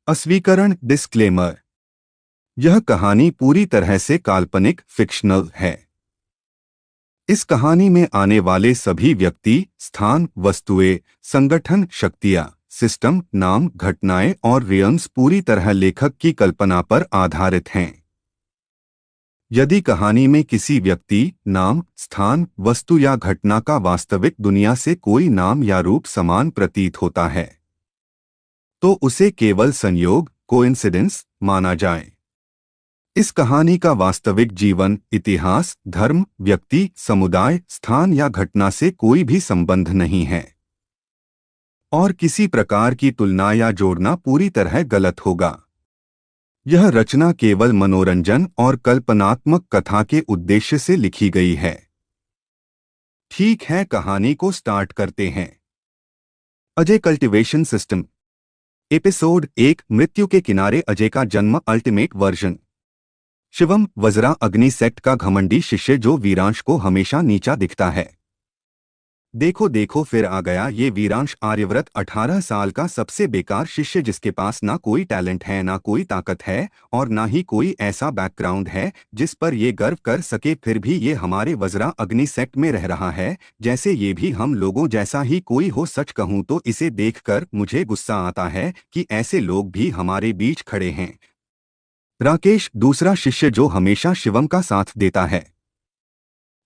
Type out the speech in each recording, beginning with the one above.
अस्वीकरण disclaimer. यह कहानी पूरी तरह से काल्पनिक फिक्शनल है। इस कहानी में आने वाले सभी व्यक्ति, स्थान, वस्तुएं, संगठन, शक्तियां, सिस्टम, नाम, घटनाएं और रियल्स पूरी तरह लेखक की कल्पना पर आधारित हैं। यदि कहानी में किसी व्यक्ति, नाम, स्थान, वस्तु या घटना का वास्तविक दुनिया से कोई नाम या रूप समान प्रतीत होता है, तो उसे केवल संयोग, कोइंसिडेंस माना जाए। इस कहानी का वास्तविक जीवन, इतिहास, धर्म, व्यक्ति, समुदाय, स्थान या घटना से कोई भी संबंध नहीं है, और किसी प्रकार की तुलना या जोड़ना पूरी तरह गलत होगा। यह रचना केवल मनोरंजन और कल्पनात्मक कथा के उद्देश्य से लिखी गई है। ठीक है, कहानी को स्टार्ट करते हैं। Ajay cultivation system. एपिसोड 1, मृत्यु के किनारे अजय का जन्म, अल्टीमेट वर्जन। शिवम, वज्रा अग्नि सेक्ट का घमंडी शिष्य जो वीरांश को हमेशा नीचा दिखता है। देखो देखो, फिर आ गया ये वीरांश, आर्यव्रत, 18 साल का सबसे बेकार शिष्य जिसके पास ना कोई टैलेंट है, ना कोई ताकत है और ना ही कोई ऐसा बैकग्राउंड है जिस पर ये गर्व कर सके। फिर भी ये हमारे वज्रा अग्नि सेक्ट में रह रहा है, जैसे ये भी हम लोगों जैसा ही कोई हो। सच कहूँ तो इसे देखकर मुझे गुस्सा आता है कि ऐसे लोग भी हमारे बीच खड़े हैं। राकेश, दूसरा शिष्य जो हमेशा शिवम का साथ देता है।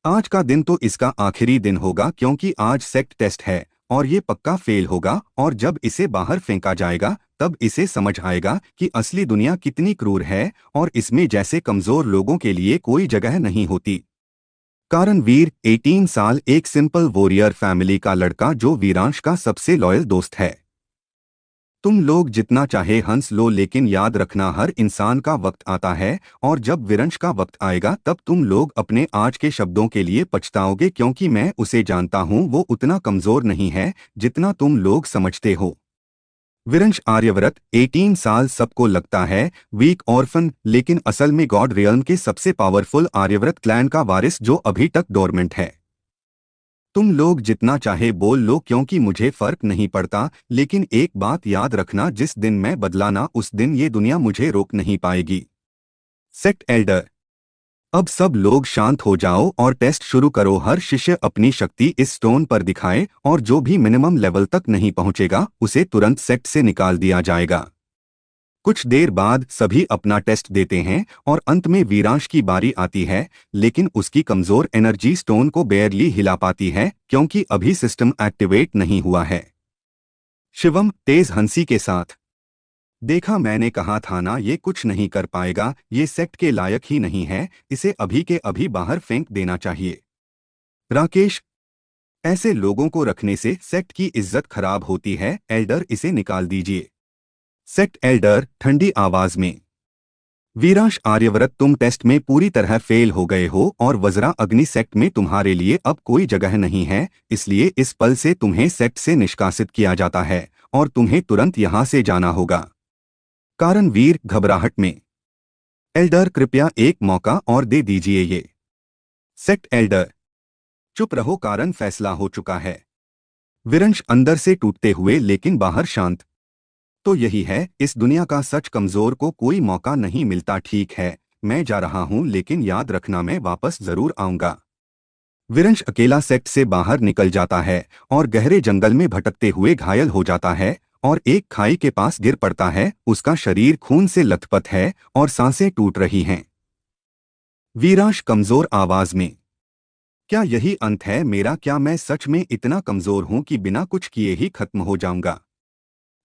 आज का दिन तो इसका आखिरी दिन होगा, क्योंकि आज सेक्ट टेस्ट है और ये पक्का फेल होगा, और जब इसे बाहर फेंका जाएगा तब इसे समझ आएगा कि असली दुनिया कितनी क्रूर है और इसमें जैसे कमजोर लोगों के लिए कोई जगह नहीं होती। कारणवीर, 18 साल, एक सिंपल वॉरियर फैमिली का लड़का जो वीरांश का सबसे लॉयल दोस्त है। तुम लोग जितना चाहे हंस लो, लेकिन याद रखना हर इंसान का वक्त आता है, और जब विरंश का वक्त आएगा तब तुम लोग अपने आज के शब्दों के लिए पछताओगे, क्योंकि मैं उसे जानता हूँ, वो उतना कमजोर नहीं है जितना तुम लोग समझते हो। विरंश आर्यव्रत, 18 साल, सबको लगता है वीक ऑर्फन, लेकिन असल में गॉड रियल्म के सबसे पावरफुल आर्यव्रत क्लैन का वारिस जो अभी तक डोरमेंट है। तुम लोग जितना चाहे बोल लो, क्योंकि मुझे फर्क नहीं पड़ता, लेकिन एक बात याद रखना, जिस दिन मैं बदला ना उस दिन ये दुनिया मुझे रोक नहीं पाएगी। Sect Elder. अब सब लोग शांत हो जाओ और टेस्ट शुरू करो। हर शिष्य अपनी शक्ति इस स्टोन पर दिखाए, और जो भी मिनिमम लेवल तक नहीं पहुंचेगा उसे तुरंत सेक्ट से निकाल दिया जाएगा। कुछ देर बाद सभी अपना टेस्ट देते हैं और अंत में वीरांश की बारी आती है, लेकिन उसकी कमजोर एनर्जी स्टोन को बेयरली हिला पाती है, क्योंकि अभी सिस्टम एक्टिवेट नहीं हुआ है। शिवम, तेज हंसी के साथ, देखा, मैंने कहा था ना, ये कुछ नहीं कर पाएगा, ये सेक्ट के लायक ही नहीं है, इसे अभी के अभी बाहर फेंक देना चाहिए। राकेश, ऐसे लोगों को रखने से सेक्ट की इज्जत खराब होती है, एल्डर इसे निकाल दीजिए। सेक्ट एल्डर, ठंडी आवाज में, वीरांश आर्यव्रत, तुम टेस्ट में पूरी तरह फेल हो गए हो और वज्रा अग्नि सेक्ट में तुम्हारे लिए अब कोई जगह नहीं है, इसलिए इस पल से तुम्हें सेक्ट से निष्कासित किया जाता है और तुम्हें तुरंत यहां से जाना होगा। कारणवीर, घबराहट में, एल्डर कृपया एक मौका और दे दीजिए ये। सेक्ट एल्डर, चुप रहो, कारण फैसला हो चुका है। विरंश, अंदर से टूटते हुए लेकिन बाहर शांत, तो यही है, इस दुनिया का सच, कमजोर को कोई मौका नहीं मिलता। ठीक है, मैं जा रहा हूं, लेकिन याद रखना मैं वापस जरूर आऊंगा। विरंश अकेला सेक्ट से बाहर निकल जाता है और गहरे जंगल में भटकते हुए घायल हो जाता है और एक खाई के पास गिर पड़ता है। उसका शरीर खून से लथपथ है और सांसें टूट रही हैं। वीरांश कमजोर आवाज में, क्या यही अंत है मेरा? क्या मैं सच में इतना कमजोर हूं कि बिना कुछ किए ही खत्म हो जाऊंगा?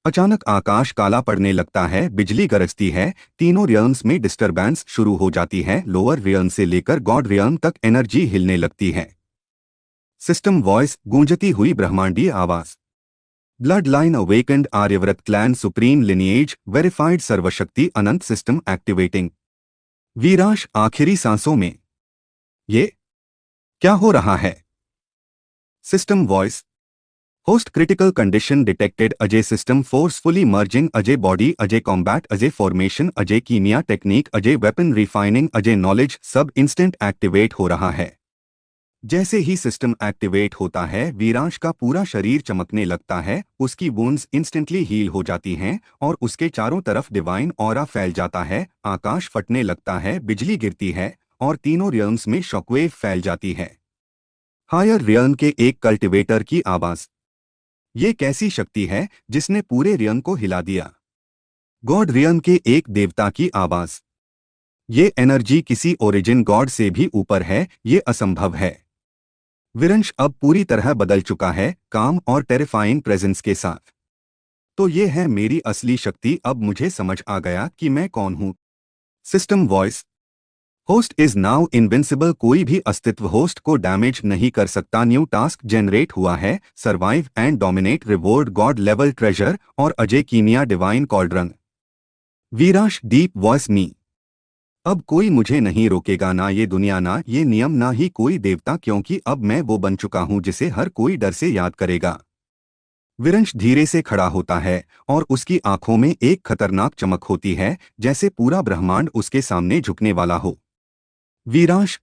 अचानक आकाश काला पड़ने लगता है, बिजली गरजती है, तीनों रियल्म्स में डिस्टरबेंस शुरू हो जाती है। लोअर रियल्म से लेकर गॉड रियल्म तक एनर्जी हिलने लगती है। सिस्टम वॉइस, गूंजती हुई ब्रह्मांडीय आवाज, blood line awakened, Aryavrat clan supreme lineage verified, सर्वशक्ति अनंत, सिस्टम एक्टिवेटिंग। वीरांश आखिरी सांसों में, ये क्या हो रहा है? System voice, host critical condition detected, Ajay system forcefully merging, Ajay body, Ajay combat, Ajay formation, Ajay कीमिया technique, Ajay weapon refining, Ajay knowledge, सब इंस्टेंट एक्टिवेट हो रहा है। जैसे ही सिस्टम एक्टिवेट होता है वीरांश का पूरा शरीर चमकने लगता है, उसकी वुंड्स इंस्टेंटली हील हो जाती हैं और उसके चारों तरफ डिवाइन ऑरा फैल जाता है, आकाश फटने लगता है, बिजली गिरती है और तीनों रियल्म्स में शॉकवेव फैल जाती है। हायर रियल्म के एक कल्टिवेटर की आवाज। ये कैसी शक्ति है जिसने पूरे रियल्म को हिला दिया? गॉड रियल्म के एक देवता की आवाज। ये एनर्जी किसी ओरिजिन गॉड से भी ऊपर है, ये असंभव है। विरंश अब पूरी तरह बदल चुका है, काम और टेरिफाइंग प्रेजेंस के साथ। तो ये है मेरी असली शक्ति, अब मुझे समझ आ गया कि मैं कौन हूं। System voice. Host is now invincible, कोई भी अस्तित्व होस्ट को डैमेज नहीं कर सकता। न्यू टास्क जनरेट हुआ है, survive and dominate, reward god level treasure और अजय कीमिया divine cauldron. Veerash deep voice मी। अब कोई मुझे नहीं रोकेगा, ना ये दुनिया, ना ये नियम, ना ही कोई देवता, क्योंकि अब मैं वो बन चुका हूं जिसे हर कोई डर से याद करेगा। विरंश धीरे से खड़ा होता है और उसकी आंखों में एक खतरनाक चमक होती है, जैसे पूरा ब्रह्मांड उसके सामने झुकने वाला हो। वीरांश,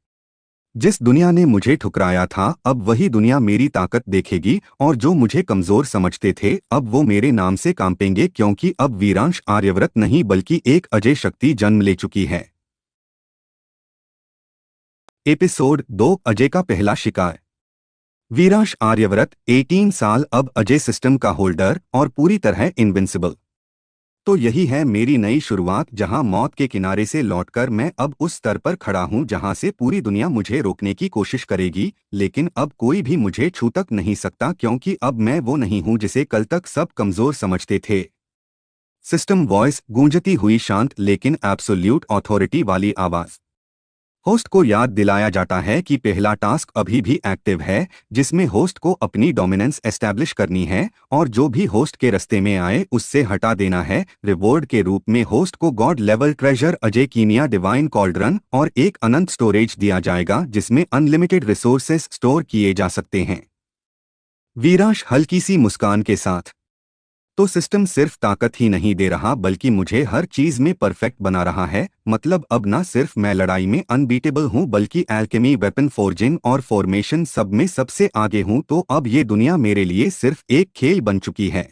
जिस दुनिया ने मुझे ठुकराया था अब वही दुनिया मेरी ताकत देखेगी, और जो मुझे कमजोर समझते थे अब वो मेरे नाम से कांपेंगे, क्योंकि अब वीरांश आर्यव्रत नहीं बल्कि एक अजय शक्ति जन्म ले चुकी है। एपिसोड 2, अजय का पहला शिकार। वीरांश आर्यव्रत 18 साल, अब अजय सिस्टम का होल्डर और पूरी तरह इनविंसिबल। तो यही है मेरी नई शुरुआत, जहां मौत के किनारे से लौटकर मैं अब उस स्तर पर खड़ा हूं जहां से पूरी दुनिया मुझे रोकने की कोशिश करेगी, लेकिन अब कोई भी मुझे छू तक नहीं सकता, क्योंकि अब मैं वो नहीं हूं जिसे कल तक सब कमजोर समझते थे। सिस्टम वॉइस, गूंजती हुई शांत लेकिन एब्सोल्यूट अथॉरिटी वाली आवाज। होस्ट को याद दिलाया जाता है कि पहला टास्क अभी भी एक्टिव है, जिसमें होस्ट को अपनी डोमिनेंस एस्टैब्लिश करनी है और जो भी होस्ट के रास्ते में आए उससे हटा देना है। रिवॉर्ड के रूप में होस्ट को गॉड लेवल ट्रेजर, अजय कीमिया डिवाइन कॉल्ड्रन और एक अनंत स्टोरेज दिया जाएगा जिसमें अनलिमिटेड रिसोर्सेस स्टोर किए जा सकते हैं। वीरांश हल्की सी मुस्कान के साथ। तो सिस्टम सिर्फ ताकत ही नहीं दे रहा बल्कि मुझे हर चीज में परफेक्ट बना रहा है, मतलब अब ना सिर्फ मैं लड़ाई में अनबीटेबल हूं बल्कि एल्केमी, वेपन फोर्जिंग और फॉर्मेशन सब में सबसे आगे हूं। तो अब ये दुनिया मेरे लिए सिर्फ एक खेल बन चुकी है।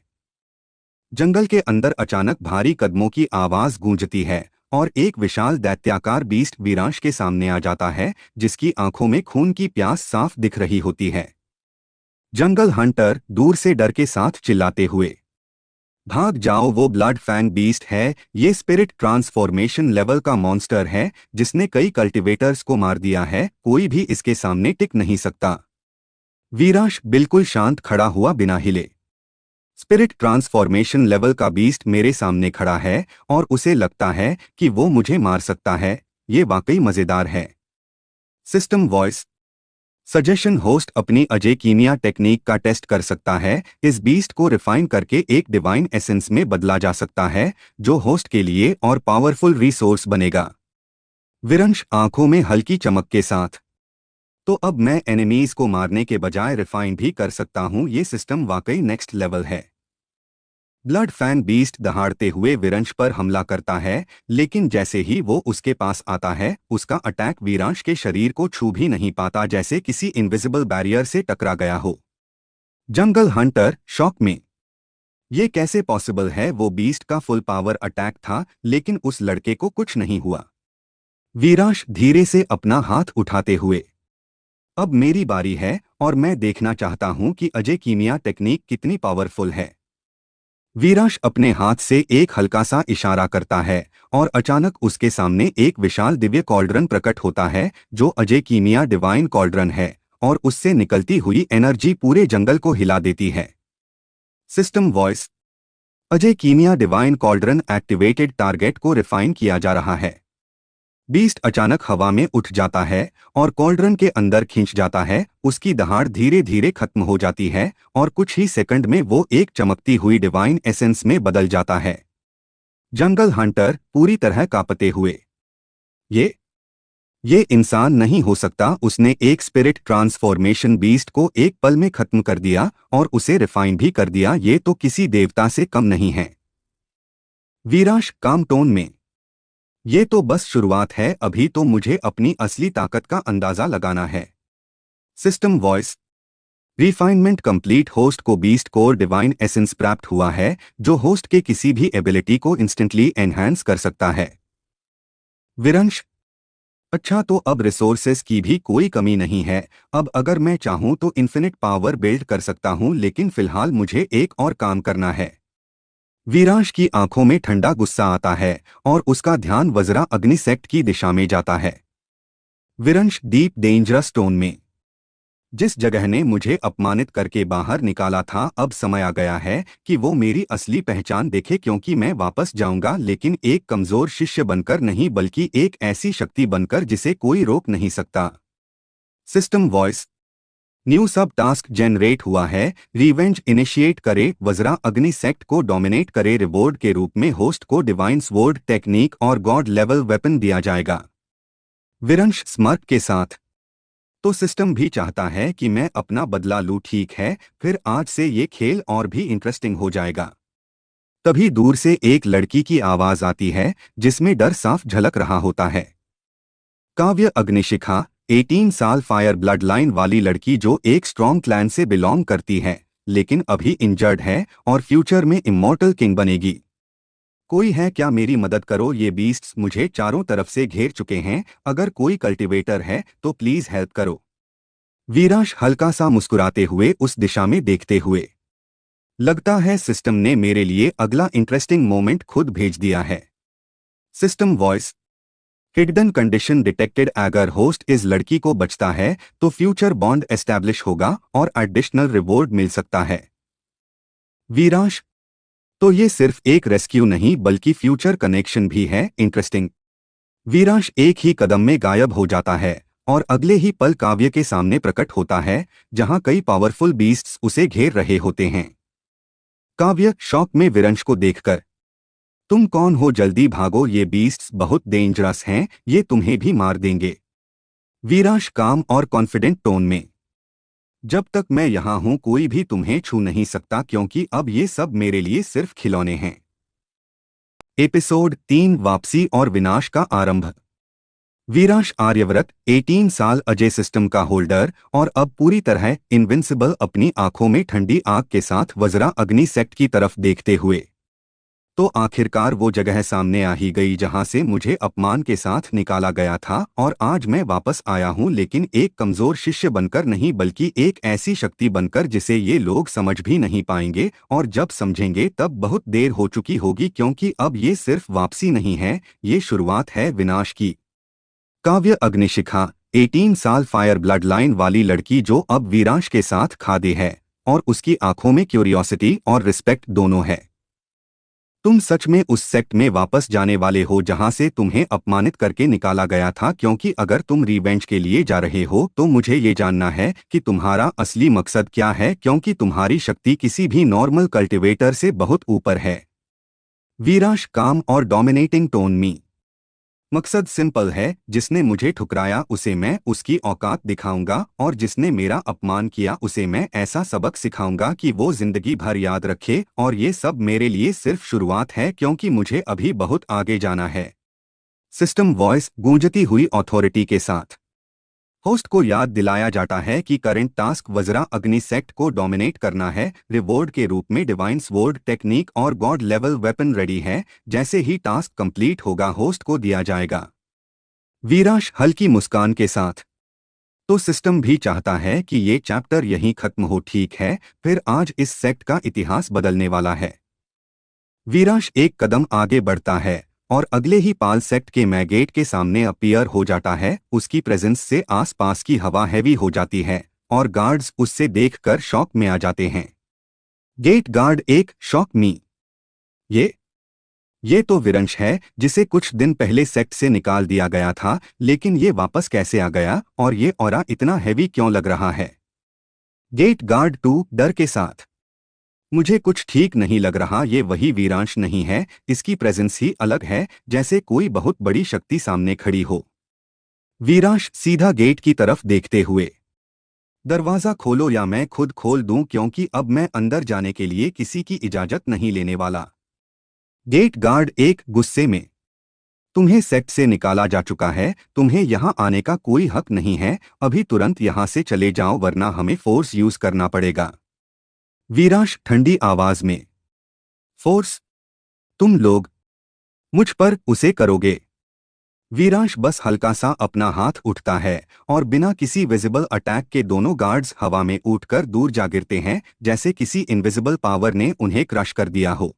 जंगल के अंदर अचानक भारी कदमों की आवाज गूंजती है और एक विशाल दैत्याकार बीस्ट वीरांश के सामने आ जाता है, जिसकी आंखों में खून की प्यास साफ दिख रही होती है। जंगल हंटर दूर से डर के साथ चिल्लाते हुए, भाग जाओ, वो ब्लड फैंग बीस्ट है, ये स्पिरिट ट्रांसफॉर्मेशन लेवल का मॉन्स्टर है जिसने कई कल्टिवेटर्स को मार दिया है, कोई भी इसके सामने टिक नहीं सकता। वीरांश बिल्कुल शांत खड़ा हुआ बिना हिले। स्पिरिट ट्रांसफॉर्मेशन लेवल का बीस्ट मेरे सामने खड़ा है और उसे लगता है कि वो मुझे मार सकता है, ये वाकई मजेदार है। सिस्टम वॉइस सजेशन, होस्ट अपनी अजय कीमिया टेक्निक का टेस्ट कर सकता है, इस बीस्ट को रिफाइन करके एक डिवाइन एसेंस में बदला जा सकता है जो होस्ट के लिए और पावरफुल रिसोर्स बनेगा। विरंश आंखों में हल्की चमक के साथ, तो अब मैं एनिमीज को मारने के बजाय रिफाइन भी कर सकता हूं, ये सिस्टम वाकई नेक्स्ट लेवल है। ब्लड फैन बीस्ट दहाड़ते हुए विरंश पर हमला करता है, लेकिन जैसे ही वो उसके पास आता है उसका अटैक वीरांश के शरीर को छू भी नहीं पाता, जैसे किसी इनविजिबल बैरियर से टकरा गया हो। जंगल हंटर शॉक में, ये कैसे पॉसिबल है? वो बीस्ट का फुल पावर अटैक था लेकिन उस लड़के को कुछ नहीं हुआ। वीरांश धीरे से अपना हाथ उठाते हुए, अब मेरी बारी है और मैं देखना चाहता हूं कि अजय कीमिया टेक्निक कितनी पावरफुल है। वीरांश अपने हाथ से एक हल्का सा इशारा करता है और अचानक उसके सामने एक विशाल दिव्य कॉल्ड्रन प्रकट होता है जो अजय कीमिया डिवाइन कॉल्ड्रन है, और उससे निकलती हुई एनर्जी पूरे जंगल को हिला देती है। सिस्टम वॉइस अजय कीमिया डिवाइन कॉल्ड्रन एक्टिवेटेड, टारगेट को रिफाइन किया जा रहा है। बीस्ट अचानक हवा में उठ जाता है और कॉल्ड्रन के अंदर खींच जाता है, उसकी दहाड़ धीरे धीरे खत्म हो जाती है और कुछ ही सेकंड में वो एक चमकती हुई डिवाइन एसेंस में बदल जाता है। जंगल हंटर पूरी तरह कांपते हुए, ये ये इंसान नहीं हो सकता, उसने एक स्पिरिट ट्रांसफॉर्मेशन बीस्ट को एक पल में खत्म कर दिया और उसे रिफाइन भी कर दिया, ये तो किसी देवता से कम नहीं है। वीरांश काम टोन में, ये तो बस शुरुआत है, अभी तो मुझे अपनी असली ताकत का अंदाजा लगाना है। System voice refinement complete. Host को बीस्ट कोर डिवाइन एसेंस प्राप्त हुआ है जो होस्ट के किसी भी एबिलिटी को इंस्टेंटली एनहांस कर सकता है। विरंश अच्छा, तो अब रिसोर्सेज की भी कोई कमी नहीं है। अब अगर मैं चाहूं तो इन्फिनिट पावर बिल्ड कर सकता हूं, लेकिन फिलहाल मुझे एक और काम करना है। वीरांश की आंखों में ठंडा गुस्सा आता है और उसका ध्यान वज्रा अग्नि सेक्ट की दिशा में जाता है। विरंश डीप डेंजरस टोन में, जिस जगह ने मुझे अपमानित करके बाहर निकाला था, अब समय आ गया है कि वो मेरी असली पहचान देखे, क्योंकि मैं वापस जाऊंगा, लेकिन एक कमजोर शिष्य बनकर नहीं, बल्कि एक ऐसी शक्ति बनकर जिसे कोई रोक नहीं सकता। सिस्टम वॉइस न्यू सब टास्क जनरेट हुआ है। रिवेंज इनिशिएट करे। वज्रा अग्नि सेक्ट को डोमिनेट करे। रिवॉर्ड के रूप में होस्ट को डिवाइन स्वॉर्ड टेक्निक और गॉड लेवल वेपन दिया जाएगा। विरंश स्मर्क के साथ, तो सिस्टम भी चाहता है कि मैं अपना बदला लूं। ठीक है, फिर आज से ये खेल और भी इंटरेस्टिंग हो जाएगा। तभी दूर से एक लड़की की आवाज आती है जिसमें डर साफ झलक रहा होता है। काव्य अग्निशिखा 18 साल, फायर ब्लड लाइन वाली लड़की जो एक स्ट्रॉन्ग क्लैन से बिलोंग करती है, लेकिन अभी इंजर्ड है और फ्यूचर में इमॉर्टल किंग बनेगी। कोई है क्या? मेरी मदद करो, ये बीस्ट्स मुझे चारों तरफ से घेर चुके हैं। अगर कोई कल्टीवेटर है तो प्लीज हेल्प करो। वीरांश हल्का सा मुस्कुराते हुए उस दिशा में देखते हुए, लगता है सिस्टम ने मेरे लिए अगला इंटरेस्टिंग मोमेंट खुद भेज दिया है। System voice hidden condition detected. अगर होस्ट इस लड़की को बचता है तो फ्यूचर बॉन्ड एस्टैब्लिश होगा और एडिशनल रिवॉर्ड मिल सकता है। वीरांश तो ये सिर्फ एक रेस्क्यू नहीं बल्कि फ्यूचर कनेक्शन भी है। इंटरेस्टिंग। वीरांश एक ही कदम में गायब हो जाता है और अगले ही पल काव्य के सामने प्रकट होता है, जहां कई पावरफुल बीस्ट्स उसे घेर रहे होते हैं। काव्य शॉक में विरंश को देखकर, तुम कौन हो? जल्दी भागो, ये बीस्ट्स बहुत डेंजरस हैं, ये तुम्हें भी मार देंगे। वीरांश काम और कॉन्फिडेंट टोन में, जब तक मैं यहां हूं कोई भी तुम्हें छू नहीं सकता, क्योंकि अब ये सब मेरे लिए सिर्फ खिलौने हैं। एपिसोड 3 वापसी और विनाश का आरंभ। वीरांश आर्यव्रत 18 साल, अजय सिस्टम का होल्डर और अब पूरी तरह इनविंसिबल, अपनी आंखों में ठंडी आग के साथ वज्रा अग्नि सेक्ट की तरफ देखते हुए, तो आखिरकार वो जगह सामने आ ही गई जहां से मुझे अपमान के साथ निकाला गया था, और आज मैं वापस आया हूं, लेकिन एक कमजोर शिष्य बनकर नहीं, बल्कि एक ऐसी शक्ति बनकर जिसे ये लोग समझ भी नहीं पाएंगे, और जब समझेंगे तब बहुत देर हो चुकी होगी, क्योंकि अब ये सिर्फ वापसी नहीं है, ये शुरुआत है विनाश की। काव्य अग्निशिखा 18 साल, फायर ब्लड लाइन वाली लड़की जो अब वीरांश के साथ खादे है, और उसकी आंखों में क्यूरियोसिटी और रिस्पेक्ट दोनों है। तुम सच में उस सेक्ट में वापस जाने वाले हो जहां से तुम्हें अपमानित करके निकाला गया था? क्योंकि अगर तुम रिवेंज के लिए जा रहे हो तो मुझे ये जानना है कि तुम्हारा असली मकसद क्या है, क्योंकि तुम्हारी शक्ति किसी भी नॉर्मल कल्टीवेटर से बहुत ऊपर है। वीरांश काम और डोमिनेटिंग टोन में, मकसद सिंपल है, जिसने मुझे ठुकराया उसे मैं उसकी औकात दिखाऊंगा, और जिसने मेरा अपमान किया उसे मैं ऐसा सबक सिखाऊंगा कि वो जिंदगी भर याद रखे, और ये सब मेरे लिए सिर्फ शुरुआत है, क्योंकि मुझे अभी बहुत आगे जाना है। सिस्टम वॉइस गूंजती हुई अथॉरिटी के साथ, होस्ट को याद दिलाया जाता है कि करंट टास्क वज्रा अग्नि सेक्ट को डोमिनेट करना है। रिवॉर्ड के रूप में डिवाइन स्वॉर्ड टेक्निक और गॉड लेवल वेपन रेडी है। जैसे ही टास्क कंप्लीट होगा होस्ट को दिया जाएगा। वीरांश हल्की मुस्कान के साथ, तो सिस्टम भी चाहता है कि ये चैप्टर यहीं खत्म हो। ठीक है, फिर आज इस सेक्ट का इतिहास बदलने वाला है। वीरांश एक कदम आगे बढ़ता है और अगले ही पाल सेक्ट के मैगेट के सामने अपीयर हो जाता है। उसकी प्रेजेंस से आसपास की हवा हैवी हो जाती है और गार्ड्स उससे देखकर शॉक में आ जाते हैं। गेट गार्ड एक शॉक में, ये तो विरंश है जिसे कुछ दिन पहले सेक्ट से निकाल दिया गया था, लेकिन ये वापस कैसे आ गया, और ये ऑरा इतना हैवी क्यों लग रहा है? गेट गार्ड 2 डर के साथ, मुझे कुछ ठीक नहीं लग रहा, ये वही वीरांश नहीं है, इसकी प्रेजेंस ही अलग है, जैसे कोई बहुत बड़ी शक्ति सामने खड़ी हो। वीरांश सीधा गेट की तरफ देखते हुए, दरवाजा खोलो या मैं खुद खोल दूं, क्योंकि अब मैं अंदर जाने के लिए किसी की इजाजत नहीं लेने वाला। गेट गार्ड एक गुस्से में, तुम्हें सेक्ट से निकाला जा चुका है, तुम्हें यहाँ आने का कोई हक नहीं है, अभी तुरंत यहाँ से चले जाओ वरना हमें फोर्स यूज करना पड़ेगा। वीरांश ठंडी आवाज में। फोर्स? तुम लोग मुझ पर उसे करोगे? वीरांश बस हल्का सा अपना हाथ उठता है और बिना किसी विजिबल अटैक के दोनों गार्ड्स हवा में उठकर दूर जा गिरते हैं, जैसे किसी इनविजिबल पावर ने उन्हें क्रश कर दिया हो।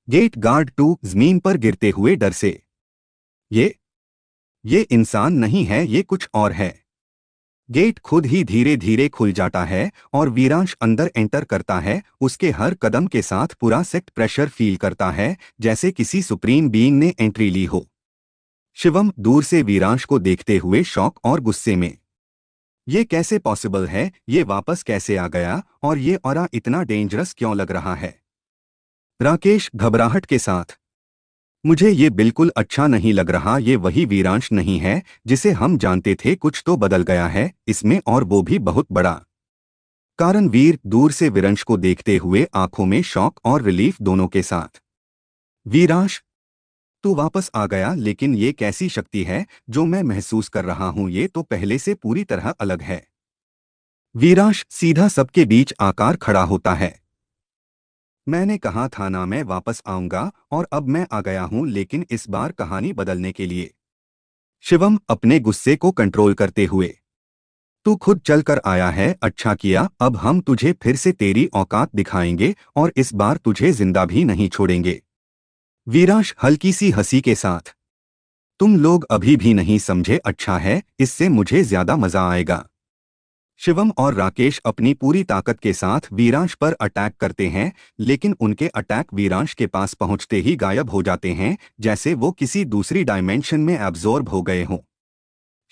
गेट गार्ड 2 जमीन पर गिरते हुए डर से। ये इंसान नहीं है, ये कुछ और है। गेट खुद ही धीरे धीरे खुल जाता है और वीरांश अंदर एंटर करता है। उसके हर कदम के साथ पूरा सेक्ट प्रेशर फील करता है, जैसे किसी सुप्रीम बीइंग ने एंट्री ली हो। शिवम दूर से वीरांश को देखते हुए शॉक और गुस्से में। ये कैसे पॉसिबल है? ये वापस कैसे आ गया? और ये ऑरा इतना डेंजरस क्यों लग रहा है? राकेश घबराहट के साथ। मुझे ये बिल्कुल अच्छा नहीं लग रहा, ये वही वीरांश नहीं है जिसे हम जानते थे, कुछ तो बदल गया है इसमें, और वो भी बहुत बड़ा। कारणवीर दूर से वीरांश को देखते हुए आंखों में शॉक और रिलीफ दोनों के साथ। वीरांश, तू वापस आ गया, लेकिन ये कैसी शक्ति है जो मैं महसूस कर रहा हूं? ये तो पहले से पूरी तरह अलग है। वीरांश सीधा सबके बीच आकर खड़ा होता है। मैंने कहा था ना मैं वापस आऊंगा, और अब मैं आ गया हूं, लेकिन इस बार कहानी बदलने के लिए। शिवम अपने गुस्से को कंट्रोल करते हुए। तू खुद चलकर आया है, अच्छा किया, अब हम तुझे फिर से तेरी औकात दिखाएंगे और इस बार तुझे जिंदा भी नहीं छोड़ेंगे। वीरांश हल्की सी हंसी के साथ। तुम लोग अभी भी नहीं समझे, अच्छा है, इससे मुझे ज्यादा मजा आएगा। शिवम और राकेश अपनी पूरी ताकत के साथ वीरांश पर अटैक करते हैं, लेकिन उनके अटैक वीरांश के पास पहुंचते ही गायब हो जाते हैं, जैसे वो किसी दूसरी डायमेंशन में एब्जॉर्ब हो गए हों।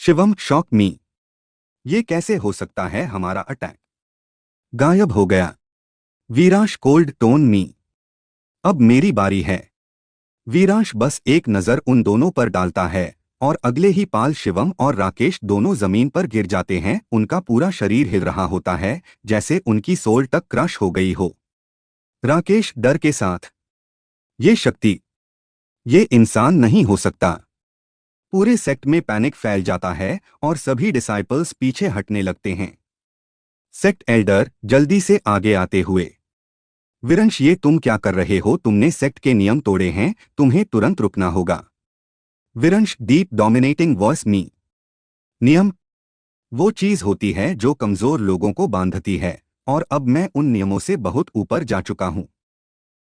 शिवम शॉक में। ये कैसे हो सकता है? हमारा अटैक गायब हो गया। वीरांश कोल्ड टोन में। अब मेरी बारी है। वीरांश बस एक नजर उन दोनों पर डालता है और अगले ही पाल शिवम और राकेश दोनों जमीन पर गिर जाते हैं। उनका पूरा शरीर हिल रहा होता है, जैसे उनकी सोल तक क्रश हो गई हो। राकेश डर के साथ। ये शक्ति, ये इंसान नहीं हो सकता। पूरे सेक्ट में पैनिक फैल जाता है और सभी डिसाइपल्स पीछे हटने लगते हैं। सेक्ट एल्डर जल्दी से आगे आते हुए। वीरांश, ये तुम क्या कर रहे हो? तुमने सेक्ट के नियम तोड़े हैं, तुम्हें तुरंत रुकना होगा। वीरांश डीप डोमिनेटिंग वॉइस में। नियम? वो चीज होती है जो कमजोर लोगों को बांधती है, और अब मैं उन नियमों से बहुत ऊपर जा चुका हूं।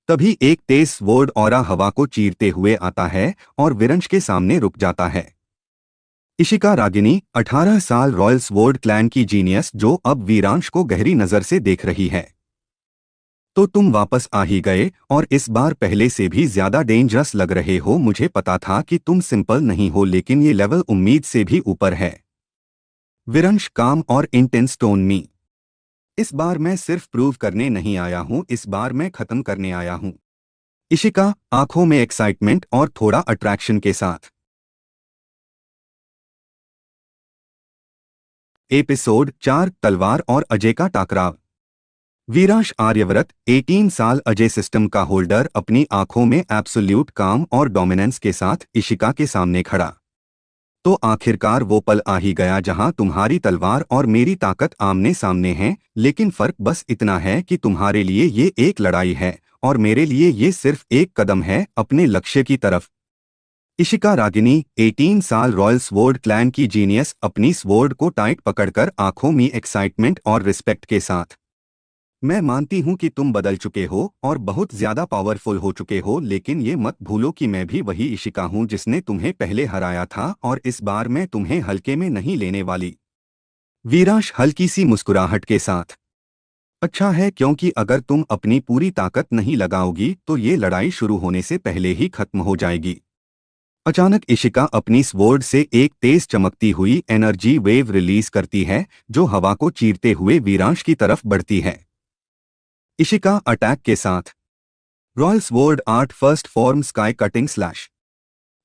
तभी एक तेज स्वॉर्ड ऑरा हवा को चीरते हुए आता है और वीरांश के सामने रुक जाता है। इशिका रागिनी, 18 साल, रॉयल स्वॉर्ड क्लैन की जीनियस, जो अब वीरांश को गहरी नजर से देख रही है। तो तुम वापस आ ही गए, और इस बार पहले से भी ज्यादा डेंजरस लग रहे हो। मुझे पता था कि तुम सिंपल नहीं हो, लेकिन ये लेवल उम्मीद से भी ऊपर है। वीरांश काम और इंटेंस टोन में। इस बार मैं सिर्फ प्रूव करने नहीं आया हूं, इस बार मैं खत्म करने आया हूं। इशिका आंखों में एक्साइटमेंट और थोड़ा अट्रैक्शन के साथ। एपिसोड 4 तलवार और अजय का टकराव। वीरांश आर्यव्रत, 18 साल, अजय सिस्टम का होल्डर, अपनी आंखों में एब्सोल्यूट काम और डोमिनेंस के साथ इशिका के सामने खड़ा। तो आखिरकार वो पल आ ही गया जहां तुम्हारी तलवार और मेरी ताकत आमने सामने हैं, लेकिन फर्क बस इतना है कि तुम्हारे लिए ये एक लड़ाई है और मेरे लिए ये सिर्फ एक कदम है अपने लक्ष्य की तरफ। इशिका रागिनी, 18 साल, रॉयल स्वॉर्ड क्लैन की जीनियस, अपनी स्वॉर्ड को टाइट पकड़कर आंखों में एक्साइटमेंट और रिस्पेक्ट के साथ। मैं मानती हूं कि तुम बदल चुके हो और बहुत ज्यादा पावरफुल हो चुके हो, लेकिन ये मत भूलो कि मैं भी वही इशिका हूं जिसने तुम्हें पहले हराया था, और इस बार मैं तुम्हें हल्के में नहीं लेने वाली। वीरांश हल्की सी मुस्कुराहट के साथ। अच्छा है, क्योंकि अगर तुम अपनी पूरी ताकत नहीं लगाओगी तो ये लड़ाई शुरू होने से पहले ही खत्म हो जाएगी। अचानक इशिका अपनी स्वॉर्ड से एक तेज चमकती हुई एनर्जी वेव रिलीज करती है, जो हवा को चीरते हुए वीरांश की तरफ बढ़ती है। इशिका अटैक के साथ। Royal sword art first form sky cutting slash.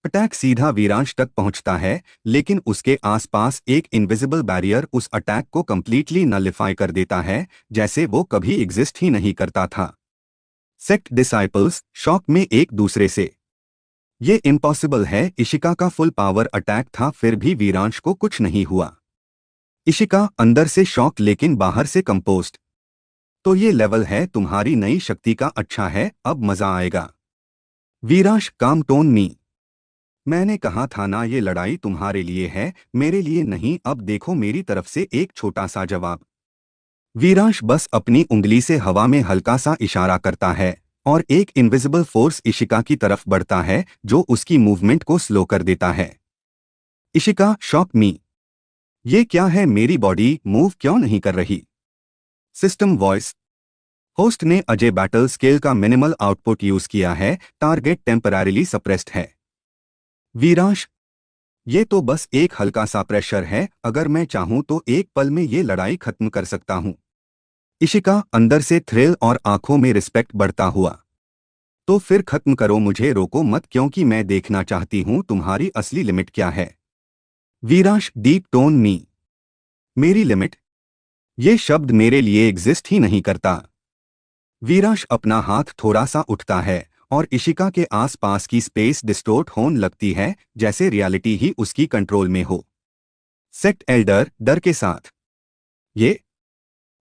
Attack सीधा वीरांश तक पहुंचता है, लेकिन उसके आसपास एक इनविजिबल बैरियर उस अटैक को कंप्लीटली नलिफाई कर देता है, जैसे वो कभी एग्जिस्ट ही नहीं करता था। सेक्ट डिसाइपल्स शॉक में एक दूसरे से। ये इम्पॉसिबल है। इशिका का फुल पावर अटैक था, फिर भी वीरांश को कुछ नहीं हुआ। इशिका अंदर से शॉक लेकिन बाहर से कंपोस्ट। तो ये लेवल है तुम्हारी नई शक्ति का। अच्छा है, अब मजा आएगा। वीरांश काम टोन मी। मैंने कहा था ना, ये लड़ाई तुम्हारे लिए है, मेरे लिए नहीं। अब देखो मेरी तरफ से एक छोटा सा जवाब। वीरांश बस अपनी उंगली से हवा में हल्का सा इशारा करता है और एक इनविजिबल फोर्स इशिका की तरफ बढ़ता है जो उसकी मूवमेंट को स्लो कर देता है। इशिका शॉक मी। ये क्या है, मेरी बॉडी मूव क्यों नहीं कर रही? System voice. होस्ट ने अजय बैटल स्केल का मिनिमल आउटपुट यूज किया है, टारगेट टेम्पररीली सप्रेस्ड है। वीरांश ये तो बस एक हल्का सा प्रेशर है, अगर मैं चाहूं तो एक पल में ये लड़ाई खत्म कर सकता हूं। इशिका अंदर से थ्रिल और आंखों में रिस्पेक्ट बढ़ता हुआ। तो फिर खत्म करो, मुझे रोको मत, क्योंकि मैं देखना चाहती हूं तुम्हारी असली लिमिट क्या है। वीरांश डीप टोन मी। मेरी लिमिट? ये शब्द मेरे लिए एग्जिस्ट ही नहीं करता। वीरांश अपना हाथ थोड़ा सा उठता है और इशिका के आसपास की स्पेस डिस्टोर्ट होने लगती है, जैसे रियलिटी ही उसकी कंट्रोल में हो। सेक्ट एल्डर डर के साथ।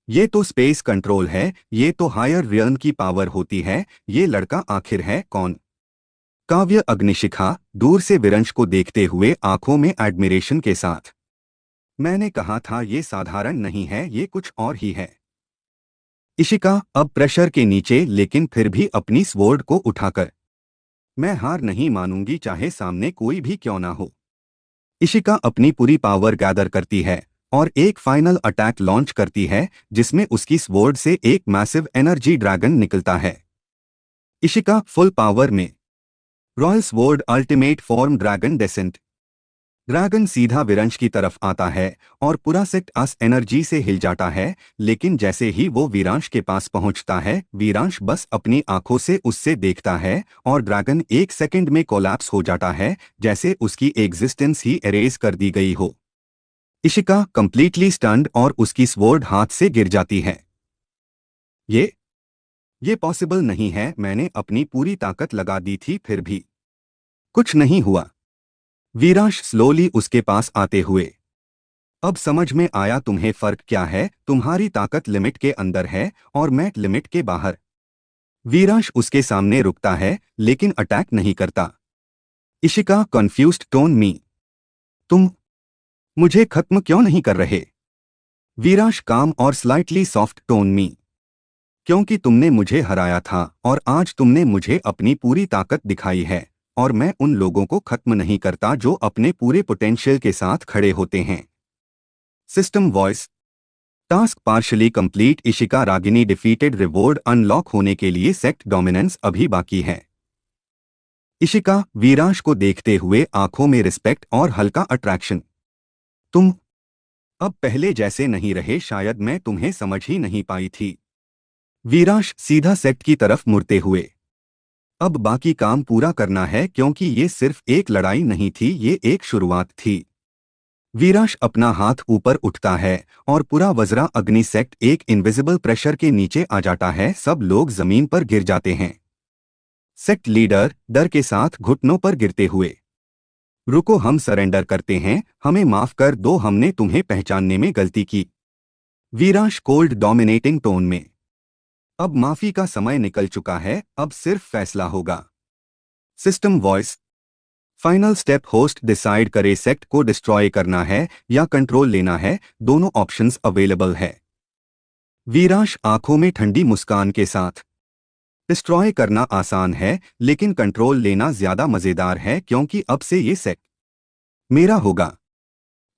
ये तो स्पेस कंट्रोल है, ये तो हायर रियल्म की पावर होती है। ये लड़का आखिर है कौन? काव्य अग्निशिखा दूर से विरंश को देखते हुए आंखों में एडमिरेशन के साथ। मैंने कहा था ये साधारण नहीं है, ये कुछ और ही है। इशिका अब प्रेशर के नीचे, लेकिन फिर भी अपनी स्वॉर्ड को उठाकर। मैं हार नहीं मानूंगी, चाहे सामने कोई भी क्यों ना हो। इशिका अपनी पूरी पावर गैदर करती है और एक फाइनल अटैक लॉन्च करती है जिसमें उसकी स्वॉर्ड से एक मैसिव एनर्जी ड्रैगन निकलता है। इशिका फुल पावर में। Royal sword ultimate form dragon descent. Dragon सीधा विरंश की तरफ आता है और पूरा सेक्ट अस एनर्जी से हिल जाता है, लेकिन जैसे ही वो वीरांश के पास पहुंचता है, वीरांश बस अपनी आंखों से उससे देखता है और ड्रैगन एक सेकंड में कोलैप्स हो जाता है, जैसे उसकी एग्जिस्टेंस ही एरेज कर दी गई हो। इशिका कंप्लीटली स्टन्ड और उसकी स्वॉर्ड हाथ से गिर जाती है। ये ये पॉसिबल नहीं है, मैंने अपनी पूरी ताकत लगा दी थी, फिर भी कुछ नहीं हुआ। वीरांश स्लोली उसके पास आते हुए। अब समझ में आया तुम्हें फर्क क्या है, तुम्हारी ताकत लिमिट के अंदर है और मैं लिमिट के बाहर। वीरांश उसके सामने रुकता है लेकिन अटैक नहीं करता। इशिका कन्फ्यूज्ड टोन मी। तुम मुझे खत्म क्यों नहीं कर रहे? वीरांश काम और स्लाइटली सॉफ्ट टोन मी। क्योंकि तुमने मुझे हराया था और आज तुमने मुझे अपनी पूरी ताकत दिखाई है, और मैं उन लोगों को खत्म नहीं करता जो अपने पूरे पोटेंशियल के साथ खड़े होते हैं। System voice. Task partially complete. Ishika Ragini defeated. Reward unlock होने के लिए सेक्ट डोमिनेंस अभी बाकी है। इशिका वीरांश को देखते हुए आंखों में रिस्पेक्ट और हल्का अट्रैक्शन। तुम अब पहले जैसे नहीं रहे, शायद मैं तुम्हें समझ ही नहीं पाई थी। वीरांश सीधा सेक्ट की तरफ मुड़ते हुए। अब बाकी काम पूरा करना है, क्योंकि ये सिर्फ एक लड़ाई नहीं थी, ये एक शुरुआत थी। वीरांश अपना हाथ ऊपर उठता है और पूरा वज्रा अग्नि सेक्ट एक इनविजिबल प्रेशर के नीचे आ जाता है। सब लोग जमीन पर गिर जाते हैं। सेक्ट लीडर डर के साथ घुटनों पर गिरते हुए। रुको, हम सरेंडर करते हैं, हमें माफ कर दो, हमने तुम्हें पहचानने में गलती की। वीरांश कोल्ड डोमिनेटिंग टोन में। अब माफी का समय निकल चुका है, अब सिर्फ फैसला होगा। System voice. Final step. Host decide करे सेक्ट को डिस्ट्रॉय करना है या कंट्रोल लेना है, दोनों ऑप्शंस अवेलेबल है। वीरांश आंखों में ठंडी मुस्कान के साथ। डिस्ट्रॉय करना आसान है, लेकिन कंट्रोल लेना ज्यादा मजेदार है, क्योंकि अब से ये सेक्ट मेरा होगा।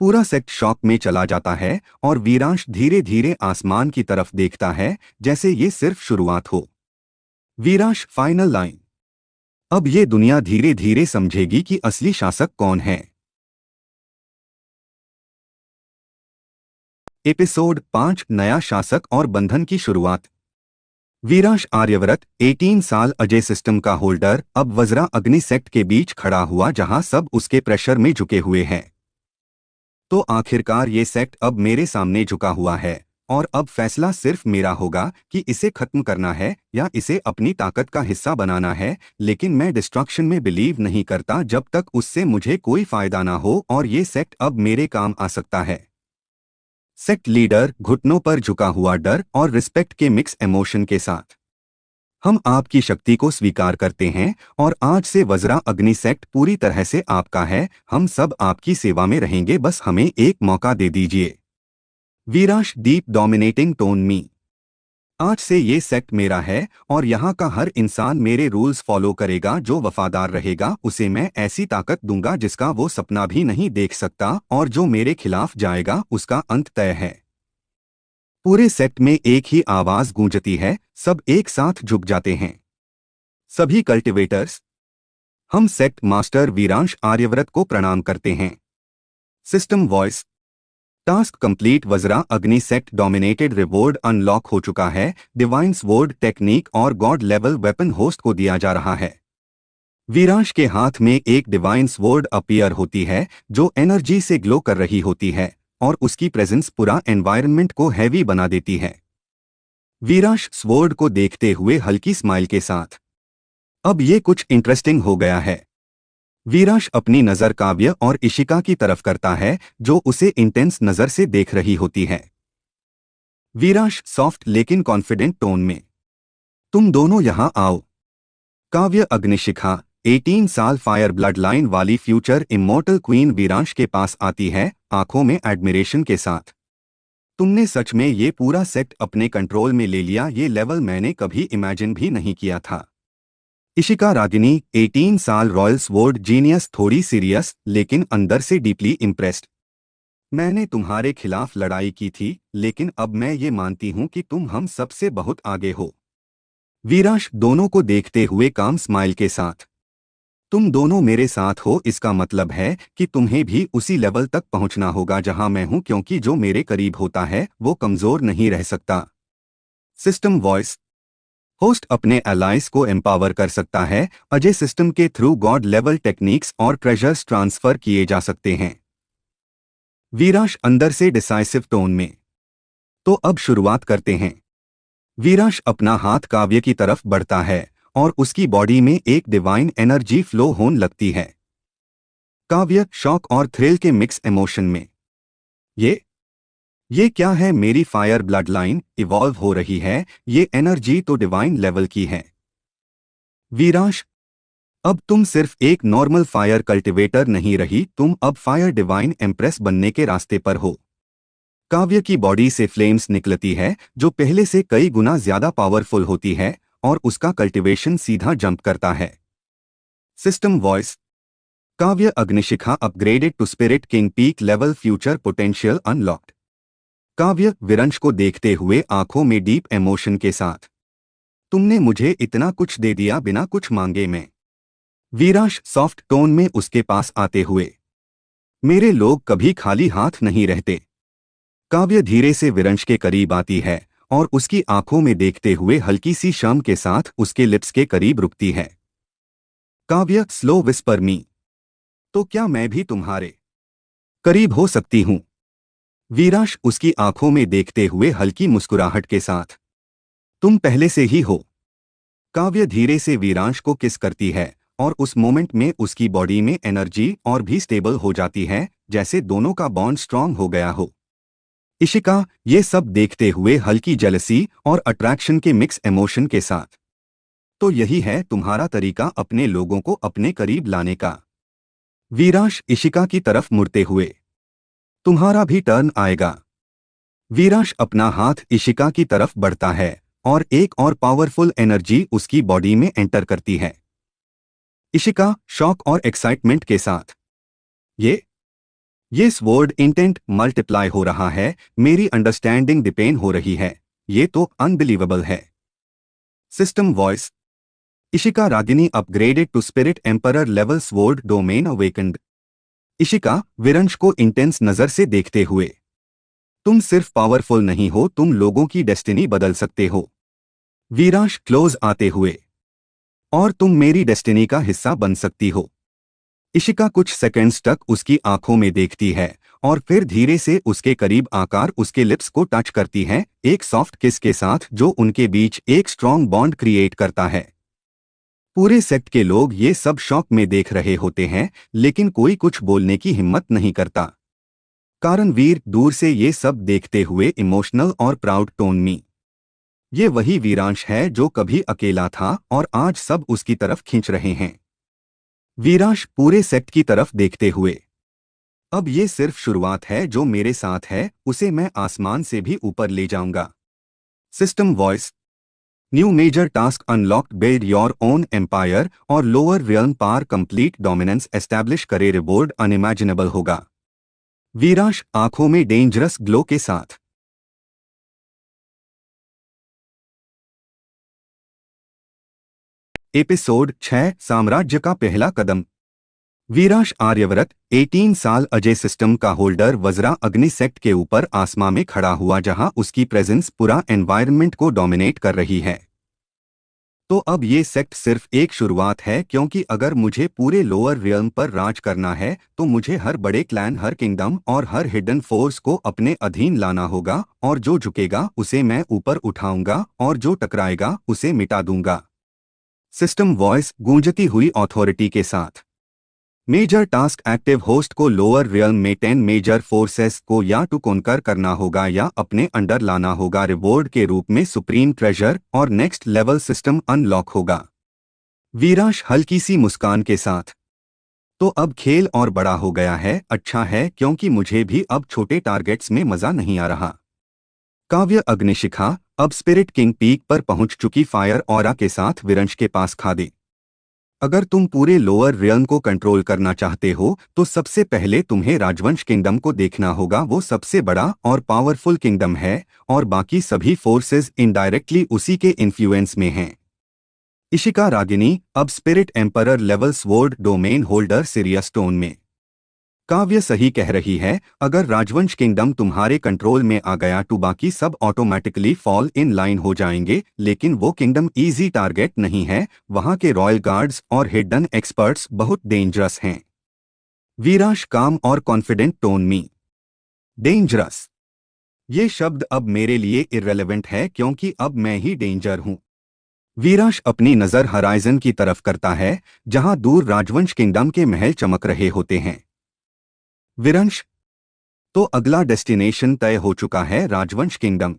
पूरा सेक्ट शॉक में चला जाता है और वीरांश धीरे धीरे आसमान की तरफ देखता है, जैसे ये सिर्फ शुरुआत हो। Viransh final line. अब ये दुनिया धीरे धीरे समझेगी कि असली शासक कौन है। एपिसोड 5 नया शासक और बंधन की शुरुआत। वीरांश आर्यव्रत 18 साल, अजय सिस्टम का होल्डर, अब वज्रा अग्नि सेक्ट के बीच खड़ा हुआ जहां सब उसके प्रेशर में झुके हुए हैं। तो आखिरकार ये सेक्ट अब मेरे सामने झुका हुआ है। और अब फैसला सिर्फ मेरा होगा कि इसे खत्म करना है या इसे अपनी ताकत का हिस्सा बनाना है, लेकिन मैं डिस्ट्रक्शन में बिलीव नहीं करता जब तक उससे मुझे कोई फायदा ना हो, और ये सेक्ट अब मेरे काम आ सकता है। सेक्ट लीडर घुटनों पर झुका हुआ डर और रिस्पेक्ट के मिक्स इमोशन के साथ। हम आपकी शक्ति को स्वीकार करते हैं और आज से वज्रा अग्नि सेक्ट पूरी तरह से आपका है। हम सब आपकी सेवा में रहेंगे, बस हमें एक मौका दे दीजिए। वीराश डीप डोमिनेटिंग टोन मी। आज से ये सेक्ट मेरा है और यहाँ का हर इंसान मेरे रूल्स फॉलो करेगा। जो वफादार रहेगा उसे मैं ऐसी ताकत दूंगा जिसका वो सपना भी नहीं देख सकता, और जो मेरे खिलाफ जाएगा उसका अंत तय है। पूरे सेक्ट में एक ही आवाज गूंजती है, सब एक साथ झुक जाते हैं। सभी कल्टिवेटर्स, हम सेक्ट मास्टर वीरांश आर्यव्रत को प्रणाम करते हैं। System voice, task complete. Vajra अग्नि सेक्ट डोमिनेटेड रिवॉर्ड अनलॉक हो चुका है। डिवाइन स्वॉर्ड टेक्निक और गॉड लेवल वेपन होस्ट को दिया जा रहा है। वीरांश के हाथ में एक डिवाइन स्वॉर्ड अपीयर होती है जो एनर्जी से ग्लो कर रही होती है, और उसकी प्रेजेंस पूरा एनवायरनमेंट को हैवी बना देती है। वीरांश स्वॉर्ड को देखते हुए हल्की स्माइल के साथ, अब ये कुछ इंटरेस्टिंग हो गया है। वीरांश अपनी नजर काव्य और इशिका की तरफ करता है जो उसे इंटेंस नजर से देख रही होती है। वीरांश सॉफ्ट लेकिन कॉन्फिडेंट टोन में, तुम दोनों यहां आओ। काव्य अग्निशिखा 18 साल फायर ब्लड लाइन वाली फ्यूचर इमोर्टल क्वीन वीरांश के पास आती है, आंखों में एडमिरेशन के साथ। तुमने सच में ये पूरा सेक्ट अपने कंट्रोल में ले लिया, ये लेवल मैंने कभी इमेजिन भी नहीं किया था। इशिका रागिनी 18 साल रॉयल स्वॉर्ड जीनियस, थोड़ी सीरियस लेकिन अंदर से डीपली इम्प्रेस्ड। मैंने तुम्हारे खिलाफ लड़ाई की थी, लेकिन अब मैं ये मानती हूं कि तुम हम सबसे बहुत आगे हो। वीरांश दोनों को देखते हुए काम स्माइल के साथ, तुम दोनों मेरे साथ हो, इसका मतलब है कि तुम्हें भी उसी लेवल तक पहुंचना होगा जहां मैं हूं, क्योंकि जो मेरे करीब होता है वो कमजोर नहीं रह सकता। सिस्टम वॉइस, होस्ट अपने एलाइज को एम्पावर कर सकता है। अजय सिस्टम के थ्रू गॉड लेवल टेक्निक्स और ट्रेजर्स ट्रांसफर किए जा सकते हैं। वीरांश अंदर से डिसाइसिव टोन में, तो अब शुरुआत करते हैं। वीरांश अपना हाथ काव्य की तरफ बढ़ता है और उसकी बॉडी में एक डिवाइन एनर्जी फ्लो होने लगती है। काव्य शॉक और थ्रिल के मिक्स इमोशन में, ये क्या है? मेरी फायर ब्लड लाइन इवॉल्व हो रही है, ये एनर्जी तो डिवाइन लेवल की है। वीरांश, अब तुम सिर्फ एक नॉर्मल फायर कल्टिवेटर नहीं रही, तुम अब फायर डिवाइन एम्प्रेस बनने के रास्ते पर हो। काव्य की बॉडी से फ्लेम्स निकलती है जो पहले से कई गुना ज्यादा पावरफुल होती है, और उसका कल्टिवेशन सीधा जंप करता है। System voice, Kavya Agnishikha upgraded to spirit king peak level, future potential unlocked. Kavya Veeransh को देखते हुए आंखों में डीप इमोशन के साथ, तुमने मुझे इतना कुछ दे दिया बिना कुछ मांगे में। वीरांश सॉफ्ट टोन में उसके पास आते हुए, मेरे लोग कभी खाली हाथ नहीं रहते। काव्य धीरे से वीरांश के करीब आती है और उसकी आंखों में देखते हुए हल्की सी शर्म के साथ उसके लिप्स के करीब रुकती है। काव्य स्लो विस्पर मी, तो क्या मैं भी तुम्हारे करीब हो सकती हूं? वीरांश उसकी आंखों में देखते हुए हल्की मुस्कुराहट के साथ, तुम पहले से ही हो। काव्य धीरे से वीरांश को किस करती है और उस मोमेंट में उसकी बॉडी में एनर्जी और भी स्टेबल हो जाती है, जैसे दोनों का बॉन्ड स्ट्रांग हो गया हो। इशिका ये सब देखते हुए हल्की जेलसी और अट्रैक्शन के मिक्स इमोशन के साथ, तो यही है तुम्हारा तरीका अपने लोगों को अपने करीब लाने का? वीरांश इशिका की तरफ मुड़ते हुए, तुम्हारा भी टर्न आएगा। वीरांश अपना हाथ इशिका की तरफ बढ़ता है और एक और पावरफुल एनर्जी उसकी बॉडी में एंटर करती है। इशिका शॉक और एक्साइटमेंट के साथ, ये स्वॉर्ड इंटेंट मल्टीप्लाई हो रहा है, मेरी अंडरस्टैंडिंग डिपेंड हो रही है, ये तो अनबिलीवेबल है। System voice, Ishika Ragini upgraded to spirit emperor level, sword domain awakened. Ishika Veeransh को इंटेंस नजर से देखते हुए, तुम सिर्फ पावरफुल नहीं हो, तुम लोगों की डेस्टिनी बदल सकते हो। वीरांश क्लोज आते हुए, और तुम मेरी डेस्टिनी का हिस्सा बन सकती हो। इशिका कुछ सेकंड्स तक उसकी आंखों में देखती है और फिर धीरे से उसके करीब आकर उसके लिप्स को टच करती है, एक सॉफ्ट किस के साथ जो उनके बीच एक स्ट्रॉन्ग बॉन्ड क्रिएट करता है। पूरे सेक्ट के लोग ये सब शॉक में देख रहे होते हैं, लेकिन कोई कुछ बोलने की हिम्मत नहीं करता। कारण वीर दूर से ये सब देखते हुए इमोशनल और प्राउड टोन में, ये वही वीरांश है जो कभी अकेला था और आज सब उसकी तरफ खींच रहे हैं। वीरांश पूरे सेक्ट की तरफ देखते हुए, अब ये सिर्फ शुरुआत है, जो मेरे साथ है उसे मैं आसमान से भी ऊपर ले जाऊंगा। System voice, new major task unlocked, build your own empire और लोअर रियल्म पार, कंप्लीट डोमिनेंस एस्टैब्लिश करे, रिवॉर्ड अनइमेजिनेबल होगा। वीरांश आंखों में डेंजरस ग्लो के साथ। एपिसोड 6, साम्राज्य का पहला कदम। वीरांश आर्यव्रत 18 साल, अजय सिस्टम का होल्डर, वज्रा अग्नि सेक्ट के ऊपर आसमां में खड़ा हुआ, जहां उसकी प्रेजेंस पूरा एनवायरनमेंट को डोमिनेट कर रही है। तो अब ये सेक्ट सिर्फ एक शुरुआत है, क्योंकि अगर मुझे पूरे लोअर रियल्म पर राज करना है तो मुझे हर बड़े क्लैन, हर किंगडम और हर हिडन फोर्स को अपने अधीन लाना होगा, और जो झुकेगा उसे मैं ऊपर उठाऊंगा और जो टकराएगा उसे मिटा दूंगा। सिस्टम वॉइस गूंजती हुई अथॉरिटी के साथ। मेजर टास्क एक्टिव, होस्ट को लोअर रियल्म में 10 मेजर फोर्सेस को या टू कॉन्कर करना होगा या अपने अंडर लाना होगा। रिवॉर्ड के रूप में सुप्रीम ट्रेजर और नेक्स्ट लेवल सिस्टम अनलॉक होगा। वीरांश हल्की सी मुस्कान के साथ, तो अब खेल और बड़ा हो गया है। अच्छा है, क्योंकि मुझे भी अब छोटे टारगेट्स में मजा नहीं आ रहा। काव्य अग्निशिखा अब स्पिरिट किंग पीक पर पहुंच चुकी, फायर ऑरा के साथ विरंश के पास खा दे। अगर तुम पूरे लोअर रियल्म को कंट्रोल करना चाहते हो तो सबसे पहले तुम्हें राजवंश किंगडम को देखना होगा। वो सबसे बड़ा और पावरफुल किंगडम है और बाकी सभी फोर्सेस इनडायरेक्टली उसी के इन्फ्लुएंस में हैं। इशिका रागिनी अब spirit emperor level sword domain holder, serious tone में। काव्य सही कह रही है, अगर राजवंश किंगडम तुम्हारे कंट्रोल में आ गया तो बाकी सब ऑटोमेटिकली फॉल इन लाइन हो जाएंगे, लेकिन वो किंगडम इजी टारगेट नहीं है। वहां के रॉयल गार्ड्स और हिडन एक्सपर्ट्स बहुत डेंजरस हैं। वीरांश काम और कॉन्फिडेंट टोन में, डेंजरस ये शब्द अब मेरे लिए इर्रेलेवेंट है, क्योंकि अब मैं ही डेंजर हूं। वीरांश अपनी नजर हराइजन की तरफ करता है, जहां दूर राजवंश किंगडम के महल चमक रहे होते हैं। विरंश, तो अगला डेस्टिनेशन तय हो चुका है, राजवंश किंगडम।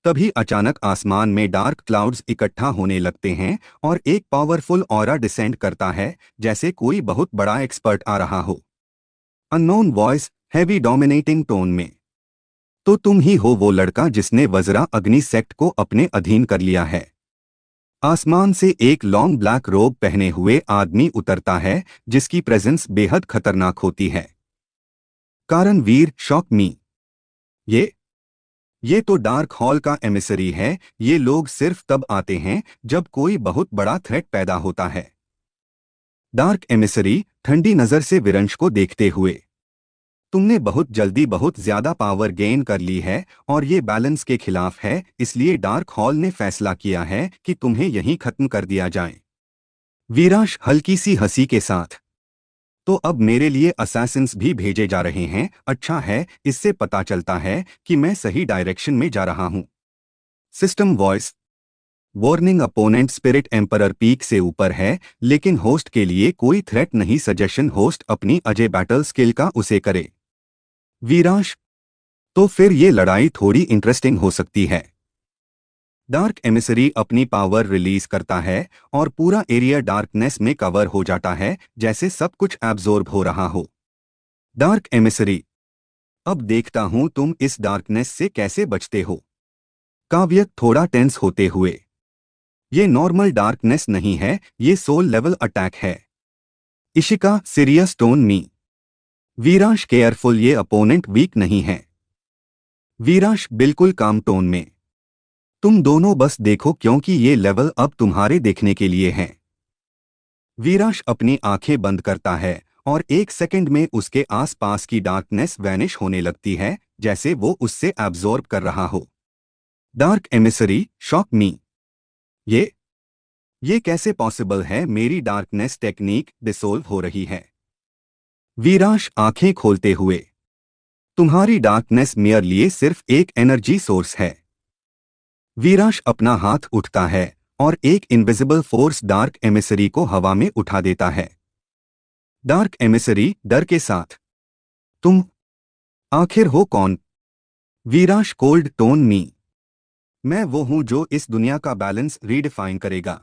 तभी अचानक आसमान में डार्क क्लाउड्स इकट्ठा होने लगते हैं और एक पावरफुल ऑरा डिसेंड करता है, जैसे कोई बहुत बड़ा एक्सपर्ट आ रहा हो। Unknown voice heavy dominating tone में, तो तुम ही हो वो लड़का जिसने वज्रा अग्नि सेक्ट को अपने अधीन कर लिया है। आसमान से एक लॉन्ग ब्लैक रोब पहने हुए आदमी उतरता है, जिसकी प्रेजेंस बेहद खतरनाक होती है। कारण वीर शॉक मी, ये तो डार्क हॉल का एमिसरी है। ये लोग सिर्फ तब आते हैं जब कोई बहुत बड़ा थ्रेट पैदा होता है। डार्क एमिसरी ठंडी नजर से विरंश को देखते हुए, तुमने बहुत जल्दी बहुत ज्यादा पावर गेन कर ली है और ये बैलेंस के खिलाफ है, इसलिए डार्क हॉल ने फैसला किया है कि तुम्हें यहीं खत्म कर दिया जाए। वीरांश हल्की सी हंसी के साथ, तो अब मेरे लिए असैसिन्स भी भेजे जा रहे हैं। अच्छा है, इससे पता चलता है कि मैं सही डायरेक्शन में जा रहा हूं। System voice warning, opponent spirit emperor peak से ऊपर है, लेकिन होस्ट के लिए कोई थ्रेट नहीं। सजेशन, होस्ट अपनी अजय बैटल स्किल का उसे करे। वीरांश, तो फिर ये लड़ाई थोड़ी इंटरेस्टिंग हो सकती है। डार्क एमिसरी अपनी पावर रिलीज करता है और पूरा एरिया डार्कनेस में कवर हो जाता है, जैसे सब कुछ एब्जॉर्ब हो रहा हो। डार्क एमिसरी, अब देखता हूं तुम इस डार्कनेस से कैसे बचते हो। काव्य थोड़ा टेंस होते हुए, ये नॉर्मल डार्कनेस नहीं है, ये सोल लेवल अटैक है। इशिका सीरियस टोन में, वीरांश केयरफुल, ये अपोनेंट वीक नहीं है। वीरांश बिल्कुल काम टोन में, तुम दोनों बस देखो, क्योंकि ये लेवल अब तुम्हारे देखने के लिए है। वीरांश अपनी आंखें बंद करता है और एक सेकंड में उसके आसपास की डार्कनेस वैनिश होने लगती है, जैसे वो उससे एब्जॉर्ब कर रहा हो। डार्क एमिसरी शॉक मी, ये कैसे पॉसिबल है? मेरी डार्कनेस टेक्निक डिसोल्व हो रही है। वीरांश आंखें खोलते हुए, तुम्हारी डार्कनेस मेरे लिए सिर्फ एक एनर्जी सोर्स है। वीरांश अपना हाथ उठता है और एक इनविजिबल फोर्स डार्क एमिसरी को हवा में उठा देता है। डार्क एमिसरी डर के साथ, तुम आखिर हो कौन? वीरांश कोल्ड टोन में, मैं वो हूं जो इस दुनिया का बैलेंस रीडिफाइन करेगा।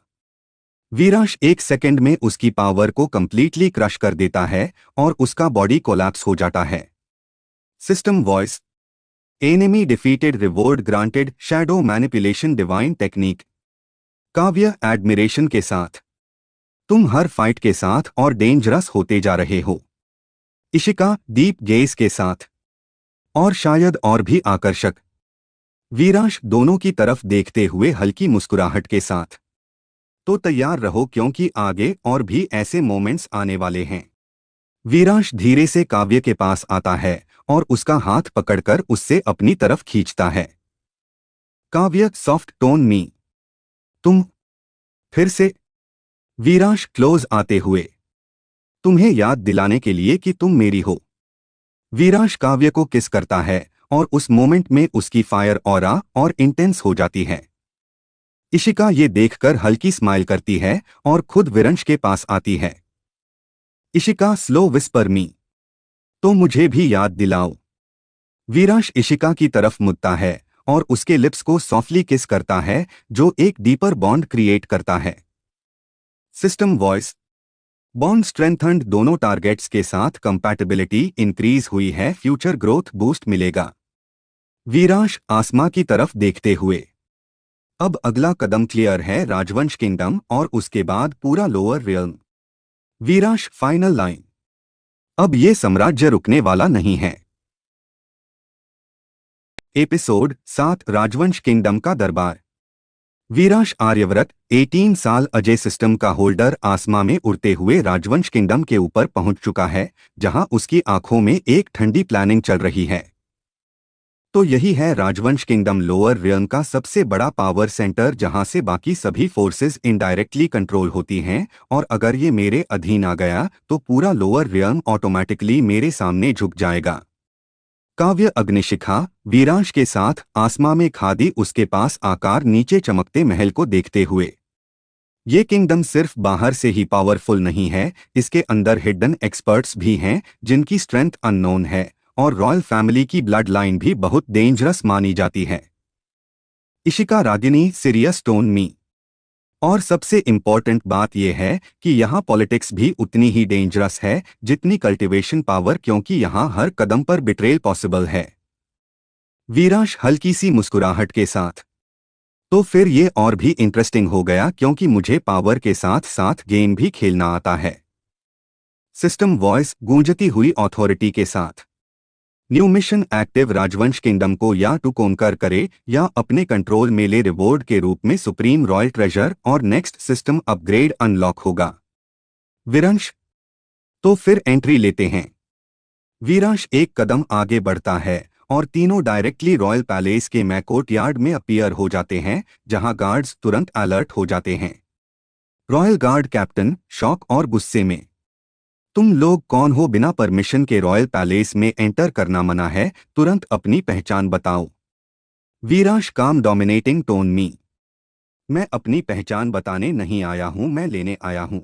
वीरांश एक सेकंड में उसकी पावर को कंप्लीटली क्रश कर देता है और उसका बॉडी कोलैप्स हो जाता है। System voice, enemy defeated, reward granted, shadow manipulation, divine technique. काव्य एडमिरेशन के साथ, तुम हर फाइट के साथ और डेंजरस होते जा रहे हो। इशिका डीप गेज के साथ, और शायद और भी आकर्षक। वीरांश दोनों की तरफ देखते हुए हल्की मुस्कुराहट के साथ, तो तैयार रहो क्योंकि आगे और भी ऐसे मोमेंट्स आने वाले हैं। वीरांश धीरे से काव्य के पास आता है और उसका हाथ पकड़कर उससे अपनी तरफ खींचता है। काव्य सॉफ्ट टोन में, तुम फिर से? वीरांश क्लोज आते हुए, तुम्हें याद दिलाने के लिए कि तुम मेरी हो। वीरांश काव्य को किस करता है और उस मोमेंट में उसकी फायर ऑरा और इंटेंस हो जाती है। इशिका ये देखकर हल्की स्माइल करती है और खुद वीरांश के पास आती है। इशिका स्लो विस्पर मी, तो मुझे भी याद दिलाओ। वीरांश इशिका की तरफ मुड़ता है और उसके लिप्स को सॉफ्टली किस करता है, जो एक डीपर बॉन्ड क्रिएट करता है। सिस्टम वॉइस, बॉन्ड स्ट्रेंथन्ड, दोनों टारगेट्स के साथ कंपैटिबिलिटी इंक्रीज हुई है, फ्यूचर ग्रोथ बूस्ट मिलेगा। वीरांश आसमां की तरफ देखते हुए, अब अगला कदम क्लियर है, राजवंश किंगडम और उसके बाद पूरा lower realm. Viransh final line, अब ये साम्राज्य रुकने वाला नहीं है। एपिसोड 7, राजवंश किंगडम का दरबार। वीरांश आर्यव्रत 18 साल अजय सिस्टम का होल्डर आसमां में उड़ते हुए राजवंश किंगडम के ऊपर पहुंच चुका है, जहां उसकी आंखों में एक ठंडी प्लानिंग चल रही है। तो यही है राजवंश किंगडम, लोअर रियल्म का सबसे बड़ा पावर सेंटर, जहां से बाकी सभी फोर्सेस इनडायरेक्टली कंट्रोल होती हैं, और अगर ये मेरे अधीन आ गया तो पूरा लोअर रियल्म ऑटोमेटिकली मेरे सामने झुक जाएगा। काव्य अग्निशिखा वीरांश के साथ आसमां में खादी उसके पास आकार नीचे चमकते महल को देखते हुए, ये किंगडम सिर्फ बाहर से ही पावरफुल नहीं है, इसके अंदर हिडन एक्सपर्ट्स भी हैं जिनकी स्ट्रेंथ अननोन है, और रॉयल फैमिली की ब्लड लाइन भी बहुत डेंजरस मानी जाती है। इशिका रागिनी सीरियस टोन में, और सबसे इम्पोर्टेंट बात यह है कि यहाँ पॉलिटिक्स भी उतनी ही डेंजरस है जितनी कल्टीवेशन पावर, क्योंकि यहाँ हर कदम पर बिट्रेल पॉसिबल है। वीरांश हल्की सी मुस्कुराहट के साथ, तो फिर ये और भी इंटरेस्टिंग हो गया क्योंकि मुझे पावर के साथ साथ गेम भी खेलना आता है। सिस्टम वॉइस गूंजती हुई अथॉरिटी के साथ, न्यू मिशन एक्टिव, राजवंश किंगडम को या टू कॉन्कर करे या अपने कंट्रोल में ले, रिवॉर्ड के रूप में सुप्रीम रॉयल ट्रेजर और नेक्स्ट सिस्टम अपग्रेड अनलॉक होगा। वीरांश, तो फिर एंट्री लेते हैं। वीरांश एक कदम आगे बढ़ता है और तीनों डायरेक्टली रॉयल पैलेस के मैकोर्ट यार्ड में अपीयर हो जाते हैं, जहां गार्ड्स तुरंत अलर्ट हो जाते हैं। रॉयल गार्ड कैप्टन शॉक और गुस्से में, तुम लोग कौन हो? बिना परमिशन के रॉयल पैलेस में एंटर करना मना है, तुरंत अपनी पहचान बताओ। वीरांश काम डोमिनेटिंग टोन में, मैं अपनी पहचान बताने नहीं आया हूं, मैं लेने आया हूं।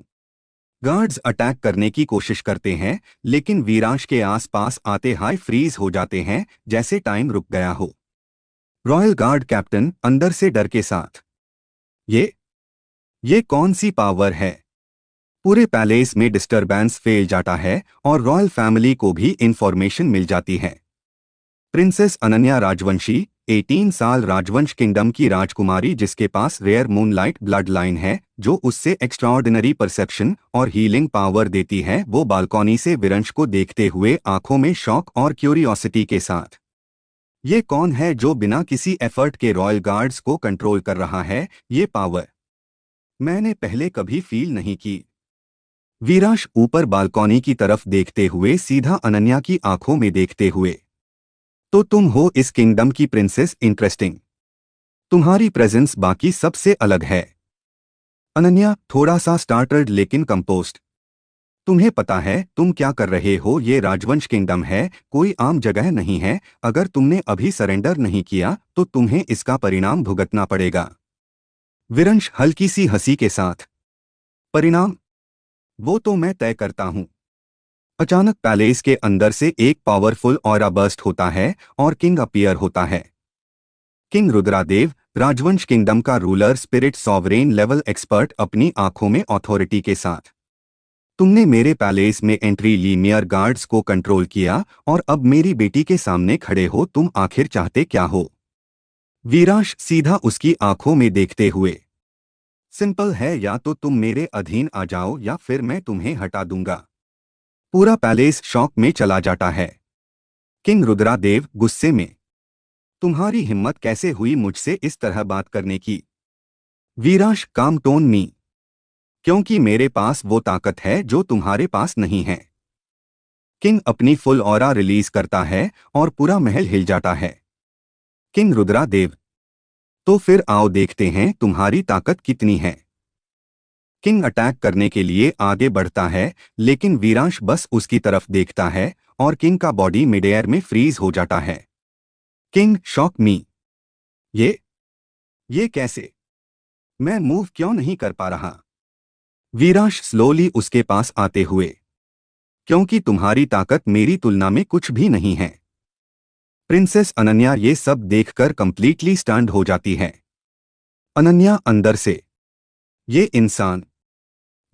गार्ड्स अटैक करने की कोशिश करते हैं, लेकिन वीरांश के आसपास आते हाई फ्रीज हो जाते हैं, जैसे टाइम रुक गया हो। रॉयल गार्ड कैप्टन अंदर से डर के साथ, ये कौन सी पावर है? पूरे पैलेस में डिस्टरबेंस फैल जाता है और रॉयल फैमिली को भी इंफॉर्मेशन मिल जाती है। प्रिंसेस अनन्या राजवंशी 18 साल, राजवंश किंगडम की राजकुमारी जिसके पास रेयर मूनलाइट ब्लड लाइन है जो उससे एक्स्ट्राऑर्डिनरी परसेप्शन और हीलिंग पावर देती है, वो बालकॉनी से वीरांश को देखते हुए आंखों में शॉक और क्यूरियोसिटी के साथ, ये कौन है जो बिना किसी एफर्ट के रॉयल गार्ड्स को कंट्रोल कर रहा है? ये पावर मैंने पहले कभी फील नहीं की। वीरांश ऊपर बालकॉनी की तरफ देखते हुए सीधा अनन्या की आंखों में देखते हुए, तो तुम हो इस किंगडम की प्रिंसेस, इंटरेस्टिंग। तुम्हारी प्रेजेंस बाकी सबसे अलग है। अनन्या थोड़ा सा स्टार्टर्ड लेकिन कंपोस्ट, तुम्हें पता है तुम क्या कर रहे हो? ये राजवंश किंगडम है, कोई आम जगह नहीं है। अगर तुमने अभी सरेंडर नहीं किया तो तुम्हें इसका परिणाम भुगतना पड़ेगा। विरंश हल्की सी हंसी के साथ, परिणाम? वो तो मैं तय करता हूं। अचानक पैलेस के अंदर से एक पावरफुल ऑरा बर्स्ट होता है और किंग अपीयर होता है। किंग रुद्रादेव, राजवंश किंगडम का ruler, spirit sovereign level expert, अपनी आंखों में ऑथोरिटी के साथ। तुमने मेरे पैलेस में एंट्री ली, मेयर गार्ड्स को कंट्रोल किया और अब मेरी बेटी के सामने खड़े हो। तुम आखिर चाहते क्या हो? वीरांश सीधा उसकी आंखों में देखते हुए, सिंपल है, या तो तुम मेरे अधीन आ जाओ या फिर मैं तुम्हें हटा दूंगा। पूरा पैलेस शॉक में चला जाता है। किंग रुद्रादेव गुस्से में, तुम्हारी हिम्मत कैसे हुई मुझसे इस तरह बात करने की? वीरांश काम टोन में, क्योंकि मेरे पास वो ताकत है जो तुम्हारे पास नहीं है। किंग अपनी फुल ऑरा रिलीज करता है और पूरा महल हिल जाता है। किंग रुद्रादेव, तो फिर आओ देखते हैं तुम्हारी ताकत कितनी है। किंग अटैक करने के लिए आगे बढ़ता है, लेकिन वीरांश बस उसकी तरफ देखता है और किंग का बॉडी मिड एयर में फ्रीज हो जाता है। किंग शॉक मी, ये कैसे? मैं मूव क्यों नहीं कर पा रहा? वीरांश स्लोली उसके पास आते हुए, क्योंकि तुम्हारी ताकत मेरी तुलना में कुछ भी नहीं है। प्रिंसेस अनन्या ये सब देखकर कंप्लीटली स्टन्ड हो जाती है। अनन्या अंदर से, ये इंसान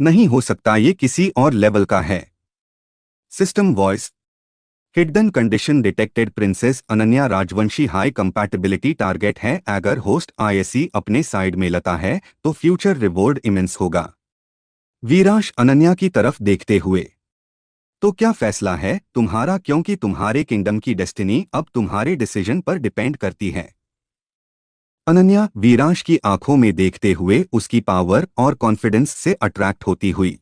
नहीं हो सकता, ये किसी और लेवल का है। System voice, hidden condition detected. Princess Ananya Rajvanshi high compatibility target है। अगर होस्ट आईएससी अपने साइड में लाता है तो फ्यूचर रिवॉर्ड इमेंस होगा। वीरांश अनन्या की तरफ देखते हुए, तो क्या फैसला है तुम्हारा? क्योंकि तुम्हारे किंगडम की डेस्टिनी अब तुम्हारे डिसीजन पर डिपेंड करती है। अनन्या वीरांश की आंखों में देखते हुए उसकी पावर और कॉन्फिडेंस से अट्रैक्ट होती हुई,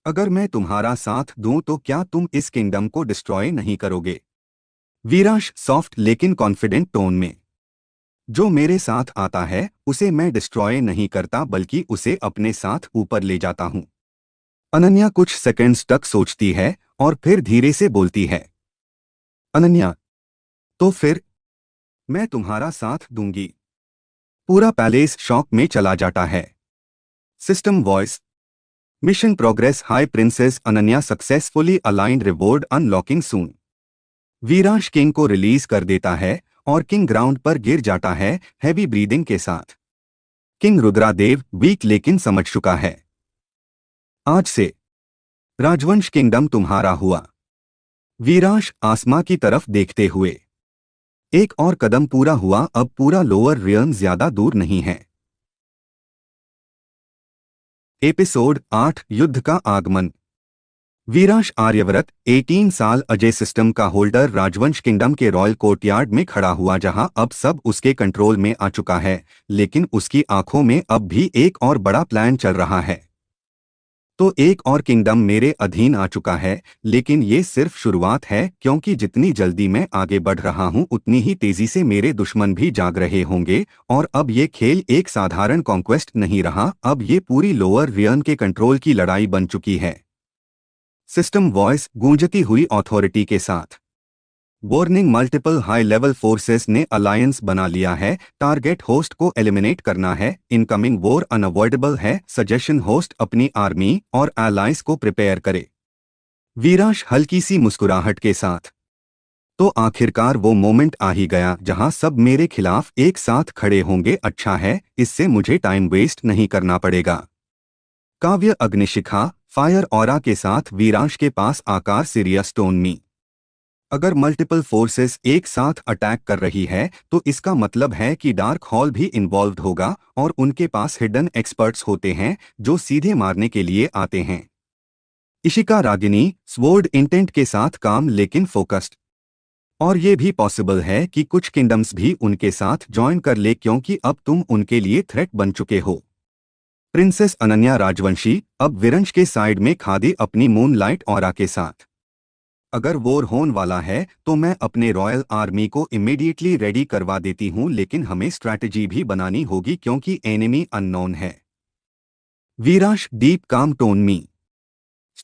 अगर मैं तुम्हारा साथ दूं तो क्या तुम इस किंगडम को डिस्ट्रॉय नहीं करोगे? वीरांश सॉफ्ट लेकिन कॉन्फिडेंट टोन में, जो मेरे साथ आता है उसे मैं डिस्ट्रॉय नहीं करता बल्कि उसे अपने साथ ऊपर ले जाता हूं। अनन्या कुछ सेकंड्स तक सोचती है और फिर धीरे से बोलती है, अनन्या, तो फिर मैं तुम्हारा साथ दूंगी। पूरा पैलेस शॉक में चला जाता है। System voice, mission progress high, princess Ananya successfully aligned, reward unlocking soon. Veeransh king को रिलीज कर देता है और किंग ग्राउंड पर गिर जाता है हैवी ब्रीदिंग के साथ। किंग रुद्रादेव वीक लेकिन समझ चुका है, आज से राजवंश किंगडम तुम्हारा हुआ। वीरांश आसमां की तरफ देखते हुए, एक और कदम पूरा हुआ, अब पूरा लोअर रियम ज्यादा दूर नहीं है। एपिसोड 8 युद्ध का आगमन। वीरांश आर्यव्रत 18 साल, अजय सिस्टम का होल्डर, राजवंश किंगडम के रॉयल कोर्टयार्ड में खड़ा हुआ जहां अब सब उसके कंट्रोल में आ चुका है, लेकिन उसकी आंखों में अब भी एक और बड़ा प्लान चल रहा है। तो एक और किंगडम मेरे अधीन आ चुका है, लेकिन ये सिर्फ शुरुआत है, क्योंकि जितनी जल्दी मैं आगे बढ़ रहा हूं उतनी ही तेजी से मेरे दुश्मन भी जाग रहे होंगे। और अब ये खेल एक साधारण कॉन्क्वेस्ट नहीं रहा, अब ये पूरी लोअर रियन के कंट्रोल की लड़ाई बन चुकी है। सिस्टम वॉइस गूंजती हुई अथॉरिटी के साथ, warning, multiple high level forces ने अलायंस बना लिया है, टारगेट होस्ट को एलिमिनेट करना है, इनकमिंग वॉर अनअवॉइडेबल है, सजेशन होस्ट अपनी आर्मी और एलाइज को प्रिपेयर करे। वीरांश हल्की सी मुस्कुराहट के साथ, तो आखिरकार वो मोमेंट आ ही गया जहां सब मेरे खिलाफ एक साथ खड़े होंगे। अच्छा है, इससे मुझे टाइम वेस्ट नहीं करना पड़ेगा। काव्य अग्निशिखा फायर ऑरा के साथ वीरांश के पास आकार सीरियस टोन में, अगर मल्टीपल फोर्सेस एक साथ अटैक कर रही है तो इसका मतलब है कि डार्क हॉल भी इन्वॉल्व होगा और उनके पास हिडन एक्सपर्ट्स होते हैं जो सीधे मारने के लिए आते हैं। इशिका रागिनी स्वॉर्ड इंटेंट के साथ काम लेकिन फोकस्ड, और ये भी पॉसिबल है कि कुछ किंगडम्स भी उनके साथ ज्वाइन कर ले, क्योंकि अब तुम उनके लिए थ्रेट बन चुके हो। प्रिंसेस अनन्या राजवंशी अब विरंश के साइड में खादी अपनी मूनलाइट ऑरा के साथ, अगर वॉर होने वाला है तो मैं अपने रॉयल आर्मी को इमीडिएटली रेडी करवा देती हूं, लेकिन हमें स्ट्रैटेजी भी बनानी होगी क्योंकि एनिमी अननोन है। वीरांश डीप काम टोन में,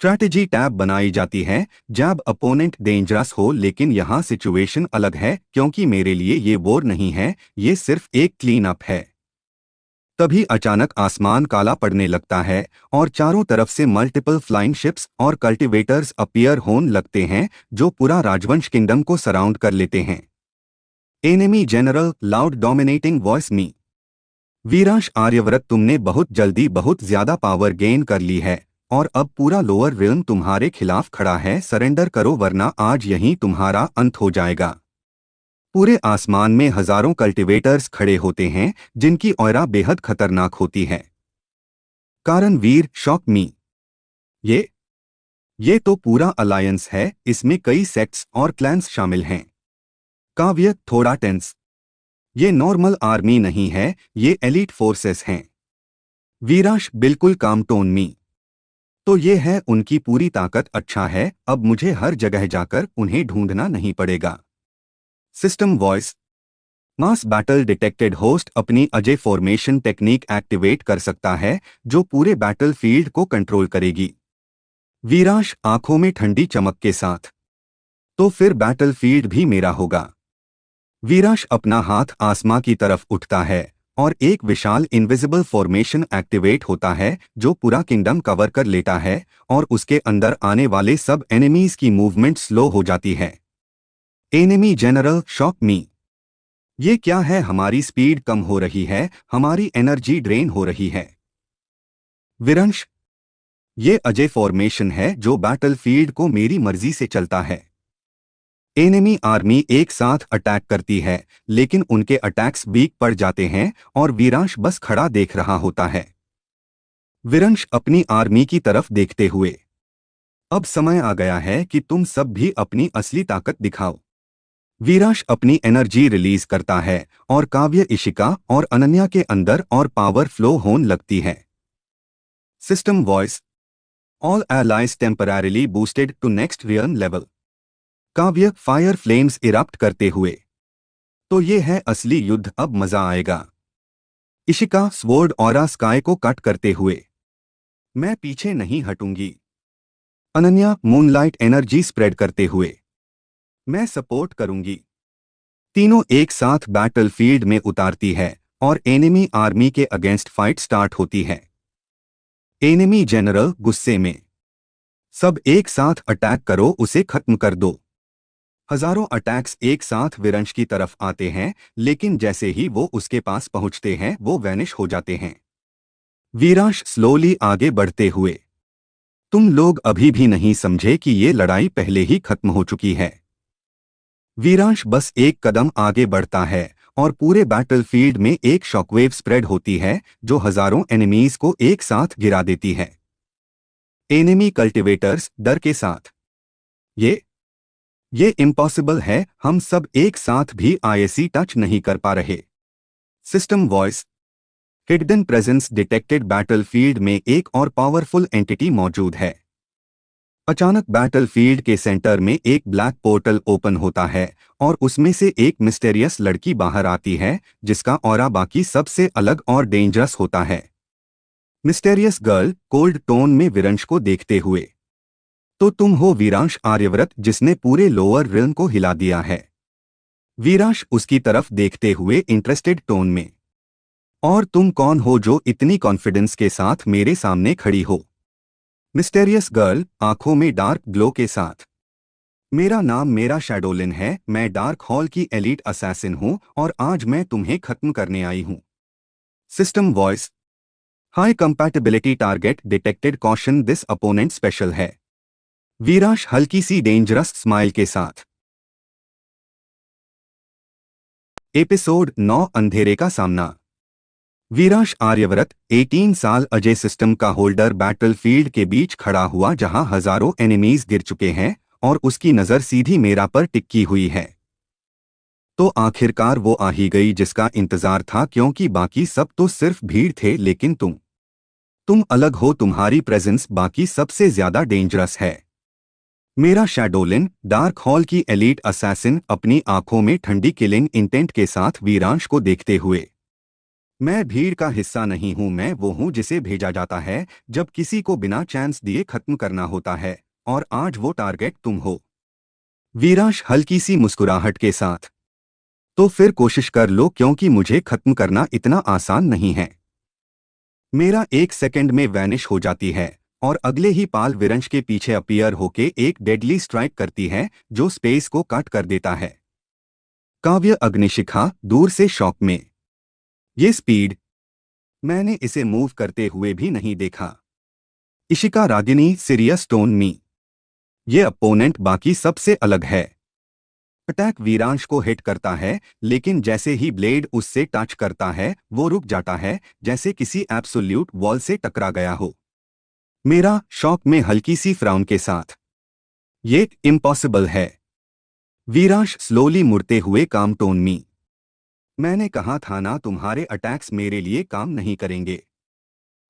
स्ट्रैटेजी टैब बनाई जाती है जब अपोनेंट डेंजरस हो, लेकिन यहाँ सिचुएशन अलग है क्योंकि मेरे लिए ये वॉर नहीं है, ये सिर्फ एक क्लीन अप है। तभी अचानक आसमान काला पड़ने लगता है और चारों तरफ से मल्टीपल फ्लाइंग शिप्स और कल्टिवेटर्स अपीयर होने लगते हैं जो पूरा राजवंश किंगडम को सराउंड कर लेते हैं। Enemy general loud dominating voice मी। वीरांश आर्यव्रत, तुमने बहुत जल्दी बहुत ज्यादा पावर गेन कर ली है और अब पूरा लोअर रिल्म तुम्हारे खिलाफ खड़ा है। सरेंडर करो वरना आज यहीं तुम्हारा अंत हो जाएगा। पूरे आसमान में हजारों कल्टिवेटर्स खड़े होते हैं जिनकी ऑयरा बेहद खतरनाक होती है। कारण वीर शॉक मी। ये ये तो पूरा अलायंस है, इसमें कई सेक्ट्स और क्लैंस शामिल हैं। काव्य थोड़ा टेंस। ये नॉर्मल आर्मी नहीं है, ये एलीट फोर्सेस हैं। वीरांश बिल्कुल काम टोन मी। तो ये है उनकी पूरी ताकत। अच्छा है, अब मुझे हर जगह जाकर उन्हें ढूंढना नहीं पड़ेगा। System voice. Mass battle detected. Host अपनी अजय फॉर्मेशन टेक्निक एक्टिवेट कर सकता है जो पूरे बैटल फील्ड को कंट्रोल करेगी। वीरांश आंखों में ठंडी चमक के साथ। तो फिर बैटल फील्ड भी मेरा होगा। वीरांश अपना हाथ आसमां की तरफ उठता है और एक विशाल इनविजिबल फॉर्मेशन एक्टिवेट होता है जो पूरा किंगडम कवर कर लेता है और उसके अंदर आने वाले सब एनिमीज की मूवमेंट स्लो हो जाती है। एनिमी जनरल शॉक मी। ये क्या है? हमारी स्पीड कम हो रही है, हमारी एनर्जी ड्रेन हो रही है। वीरांश, ये अजय फॉर्मेशन है जो बैटलफील्ड को मेरी मर्जी से चलता है। एनिमी आर्मी एक साथ अटैक करती है लेकिन उनके अटैक्स वीक पड़ जाते हैं और वीरांश बस खड़ा देख रहा होता है। वीरांश अपनी आर्मी की तरफ देखते हुए, अब समय आ गया है कि तुम सब भी अपनी असली ताकत दिखाओ। वीरांश अपनी एनर्जी रिलीज करता है और काव्य, इशिका और अनन्या के अंदर और पावर फ्लो होने लगती है। System voice. All allies temporarily boosted to next real level. Kavya fire flames erupt करते हुए, तो ये है असली युद्ध, अब मजा आएगा। इशिका स्वॉर्ड ऑरा स्काई को कट करते हुए, मैं पीछे नहीं हटूंगी। अनन्या मूनलाइट एनर्जी स्प्रेड करते हुए, मैं सपोर्ट करूंगी। तीनों एक साथ बैटलफील्ड में उतारती है और एनिमी आर्मी के अगेंस्ट फाइट स्टार्ट होती है। एनिमी जनरल गुस्से में, सब एक साथ अटैक करो, उसे खत्म कर दो। हजारों अटैक्स एक साथ वीरांश की तरफ आते हैं लेकिन जैसे ही वो उसके पास पहुंचते हैं वो वैनिश हो जाते हैं। वीरांश स्लोली आगे बढ़ते हुए, तुम लोग अभी भी नहीं समझे कि ये लड़ाई पहले ही खत्म हो चुकी है। वीरांश बस एक कदम आगे बढ़ता है और पूरे बैटलफील्ड में एक शॉकवेव स्प्रेड होती है जो हजारों एनिमीज को एक साथ गिरा देती है। एनिमी कल्टिवेटर्स डर के साथ, ये इम्पॉसिबल है, हम सब एक साथ भी आईएसी टच नहीं कर पा रहे। System voice. Hidden presence detected. Battlefield में एक और पावरफुल एंटिटी मौजूद है। अचानक बैटलफील्ड के सेंटर में एक ब्लैक पोर्टल ओपन होता है और उसमें से एक मिस्टेरियस लड़की बाहर आती है जिसका ऑरा बाकी सबसे अलग और डेंजरस होता है। मिस्टेरियस गर्ल कोल्ड टोन में वीरांश को देखते हुए, तो तुम हो वीरांश आर्यव्रत जिसने पूरे लोअर रिल्म को हिला दिया है। वीरांश उसकी तरफ देखते हुए इंटरेस्टेड टोन में, और तुम कौन हो जो इतनी कॉन्फिडेंस के साथ मेरे सामने खड़ी हो? मिस्टेरियस गर्ल आंखों में डार्क ग्लो के साथ, मेरा शैडोलिन है, मैं डार्क हॉल की एलीट असैसिन हूं और आज मैं तुम्हें खत्म करने आई हूं। System voice. High compatibility target detected, caution this opponent special है। वीरांश हल्की सी डेंजरस स्माइल के साथ। एपिसोड 9 अंधेरे का सामना। वीरांश आर्यव्रत 18 साल अजय सिस्टम का होल्डर बैटलफील्ड के बीच खड़ा हुआ जहां हजारों एनिमीज गिर चुके हैं और उसकी नजर सीधी मेरा पर टिकी हुई है। तो आखिरकार वो आ ही गई जिसका इंतजार था, क्योंकि बाकी सब तो सिर्फ भीड़ थे लेकिन तुम अलग हो, तुम्हारी प्रेजेंस बाकी सबसे ज्यादा डेंजरस है। मेरा शैडोलिन डार्क हॉल की एलीट असैसिन अपनी आंखों में ठंडी किलिंग इंटेंट के साथ वीरांश को देखते हुए, मैं भीड़ का हिस्सा नहीं हूं, मैं वो हूं जिसे भेजा जाता है जब किसी को बिना चांस दिए खत्म करना होता है, और आज वो टारगेट तुम हो। वीरांश हल्की सी मुस्कुराहट के साथ। तो फिर कोशिश कर लो, क्योंकि मुझे खत्म करना इतना आसान नहीं है। मेरा एक सेकंड में वैनिश हो जाती है, और अगले ही पाल विरंश के पीछे अपीयर होके एक डेडली स्ट्राइक करती है जो स्पेस को काट कर देता है। काव्य अग्निशिखा दूर से शॉक में। ये स्पीड, मैंने इसे मूव करते हुए भी नहीं देखा। इशिका रागिनी सीरियस टोन मी। ये अपोनेंट बाकी सबसे अलग है। अटैक वीरांश को हिट करता है, लेकिन जैसे ही ब्लेड उससे टच करता है वो रुक जाता है, जैसे किसी एब्सोल्यूट वॉल से टकरा गया हो। मेरा शॉक में हल्की सी फ्राउन के साथ। ये इम्पॉसिबल है। वीरांश स्लोली मुड़ते हुए काम टोन मी। मैंने कहा था ना, तुम्हारे अटैक्स मेरे लिए काम नहीं करेंगे।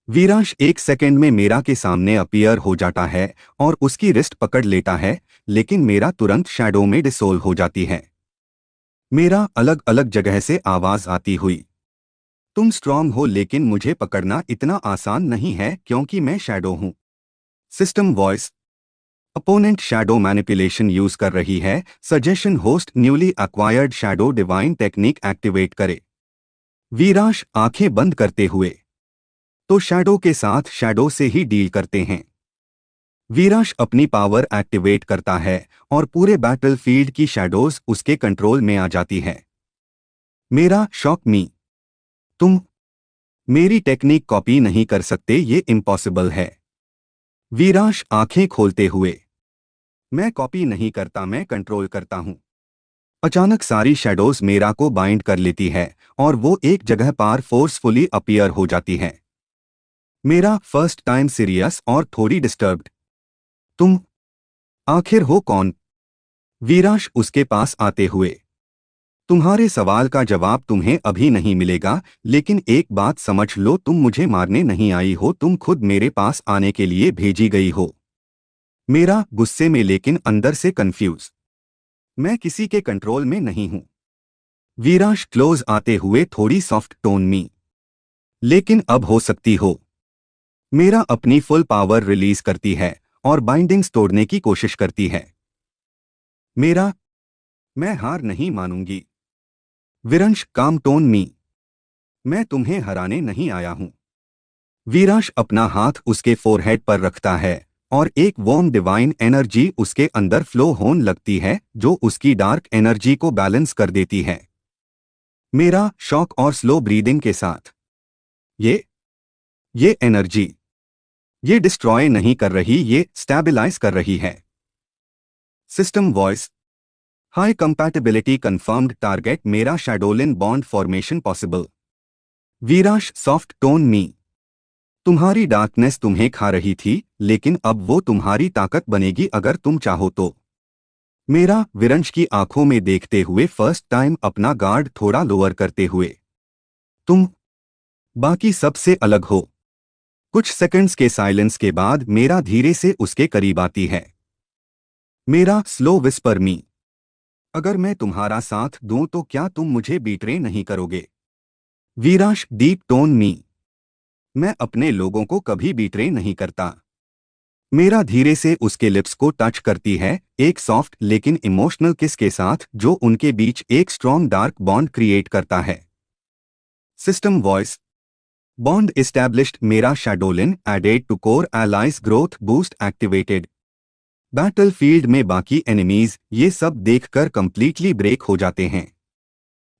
वीरांश एक सेकंड में मेरा के सामने अपीयर हो जाता है और उसकी रिस्ट पकड़ लेता है, लेकिन मेरा तुरंत शैडो में डिसोल्व हो जाती है। मेरा अलग अलग जगह से आवाज आती हुई। तुम स्ट्रांग हो, लेकिन मुझे पकड़ना इतना आसान नहीं है क्योंकि मैं शैडो हूं। System voice. Opponent shadow manipulation use कर रही है। Suggestion host newly acquired shadow divine technique activate करे। वीरांश आंखें बंद करते हुए। तो शैडो के साथ शैडो से ही डील करते हैं। वीरांश अपनी पावर एक्टिवेट करता है और पूरे बैटलफील्ड की शैडोज उसके कंट्रोल में आ जाती है। मेरा शॉक मी। तुम मेरी टेक्निक कॉपी नहीं कर सकते, ये इम्पॉसिबल है। वीरांश आंखें खोलते हुए। मैं कॉपी नहीं करता, मैं कंट्रोल करता हूं। अचानक सारी शैडोज मेरा को बाइंड कर लेती है और वो एक जगह पर फोर्सफुली अपीयर हो जाती है। मेरा फर्स्ट टाइम सीरियस और थोड़ी डिस्टर्ब्ड। तुम आखिर हो कौन? वीरांश उसके पास आते हुए। तुम्हारे सवाल का जवाब तुम्हें अभी नहीं मिलेगा, लेकिन एक बात समझ लो, तुम मुझे मारने नहीं आई हो, तुम खुद मेरे पास आने के लिए भेजी गई हो। मेरा गुस्से में लेकिन अंदर से कंफ्यूज। मैं किसी के कंट्रोल में नहीं हूं। वीरांश क्लोज आते हुए थोड़ी सॉफ्ट टोन में। लेकिन अब हो सकती हो। मेरा अपनी फुल पावर रिलीज करती है और बाइंडिंग्स तोड़ने की कोशिश करती है। मेरा मैं हार नहीं मानूंगी। विरंश काम टोन मी। मैं तुम्हें हराने नहीं आया हूं। वीरांश अपना हाथ उसके फोरहेड पर रखता है और एक वॉर्म डिवाइन एनर्जी उसके अंदर फ्लो होने लगती है जो उसकी डार्क एनर्जी को बैलेंस कर देती है। मेरा शॉक और स्लो ब्रीदिंग के साथ। ये एनर्जी, ये डिस्ट्रॉय नहीं कर रही, ये स्टैबिलाइज कर रही है। System voice. High compatibility confirmed target Meera shadowline bond formation possible. Veeransh soft tone मी। तुम्हारी डार्कनेस तुम्हें खा रही थी, लेकिन अब वो तुम्हारी ताकत बनेगी अगर तुम चाहो तो। मेरा विरंश की आंखों में देखते हुए फर्स्ट टाइम अपना गार्ड थोड़ा लोअर करते हुए। तुम बाकी सबसे अलग हो। कुछ सेकंड्स के साइलेंस के बाद मेरा धीरे से उसके करीब आती है। मेरा स्लो विस्पर मी। अगर मैं तुम्हारा साथ दूं तो क्या तुम मुझे बीट्रे नहीं करोगे? वीरांश डीप टोन मी। मैं अपने लोगों को कभी बीट्रे नहीं करता। मेरा धीरे से उसके लिप्स को टच करती है, एक सॉफ्ट लेकिन इमोशनल किस के साथ जो उनके बीच एक स्ट्रॉन्ग डार्क बॉन्ड क्रिएट करता है। System voice. Bond established Meera shadowline added to core allies growth boost activated. Battlefield में बाकी एनिमीज ये सब देखकर कंप्लीटली ब्रेक हो जाते हैं।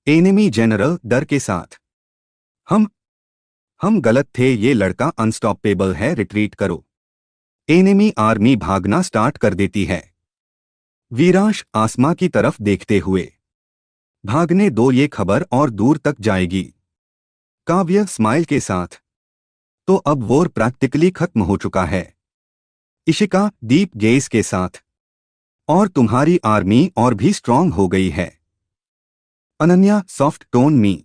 एनिमी जनरल डर के साथ। हम हम गलत थे, ये लड़का अनस्टॉपेबल है, रिट्रीट करो। एनिमी आर्मी भागना स्टार्ट कर देती है। वीरांश आसमां की तरफ देखते हुए। भागने दो, ये खबर और दूर तक जाएगी। काव्य स्माइल के साथ। तो अब वॉर प्रैक्टिकली खत्म हो चुका है। इशिका डीप गेज के साथ। और तुम्हारी आर्मी और भी स्ट्रांग हो गई है। अनन्या सॉफ्ट टोन मी।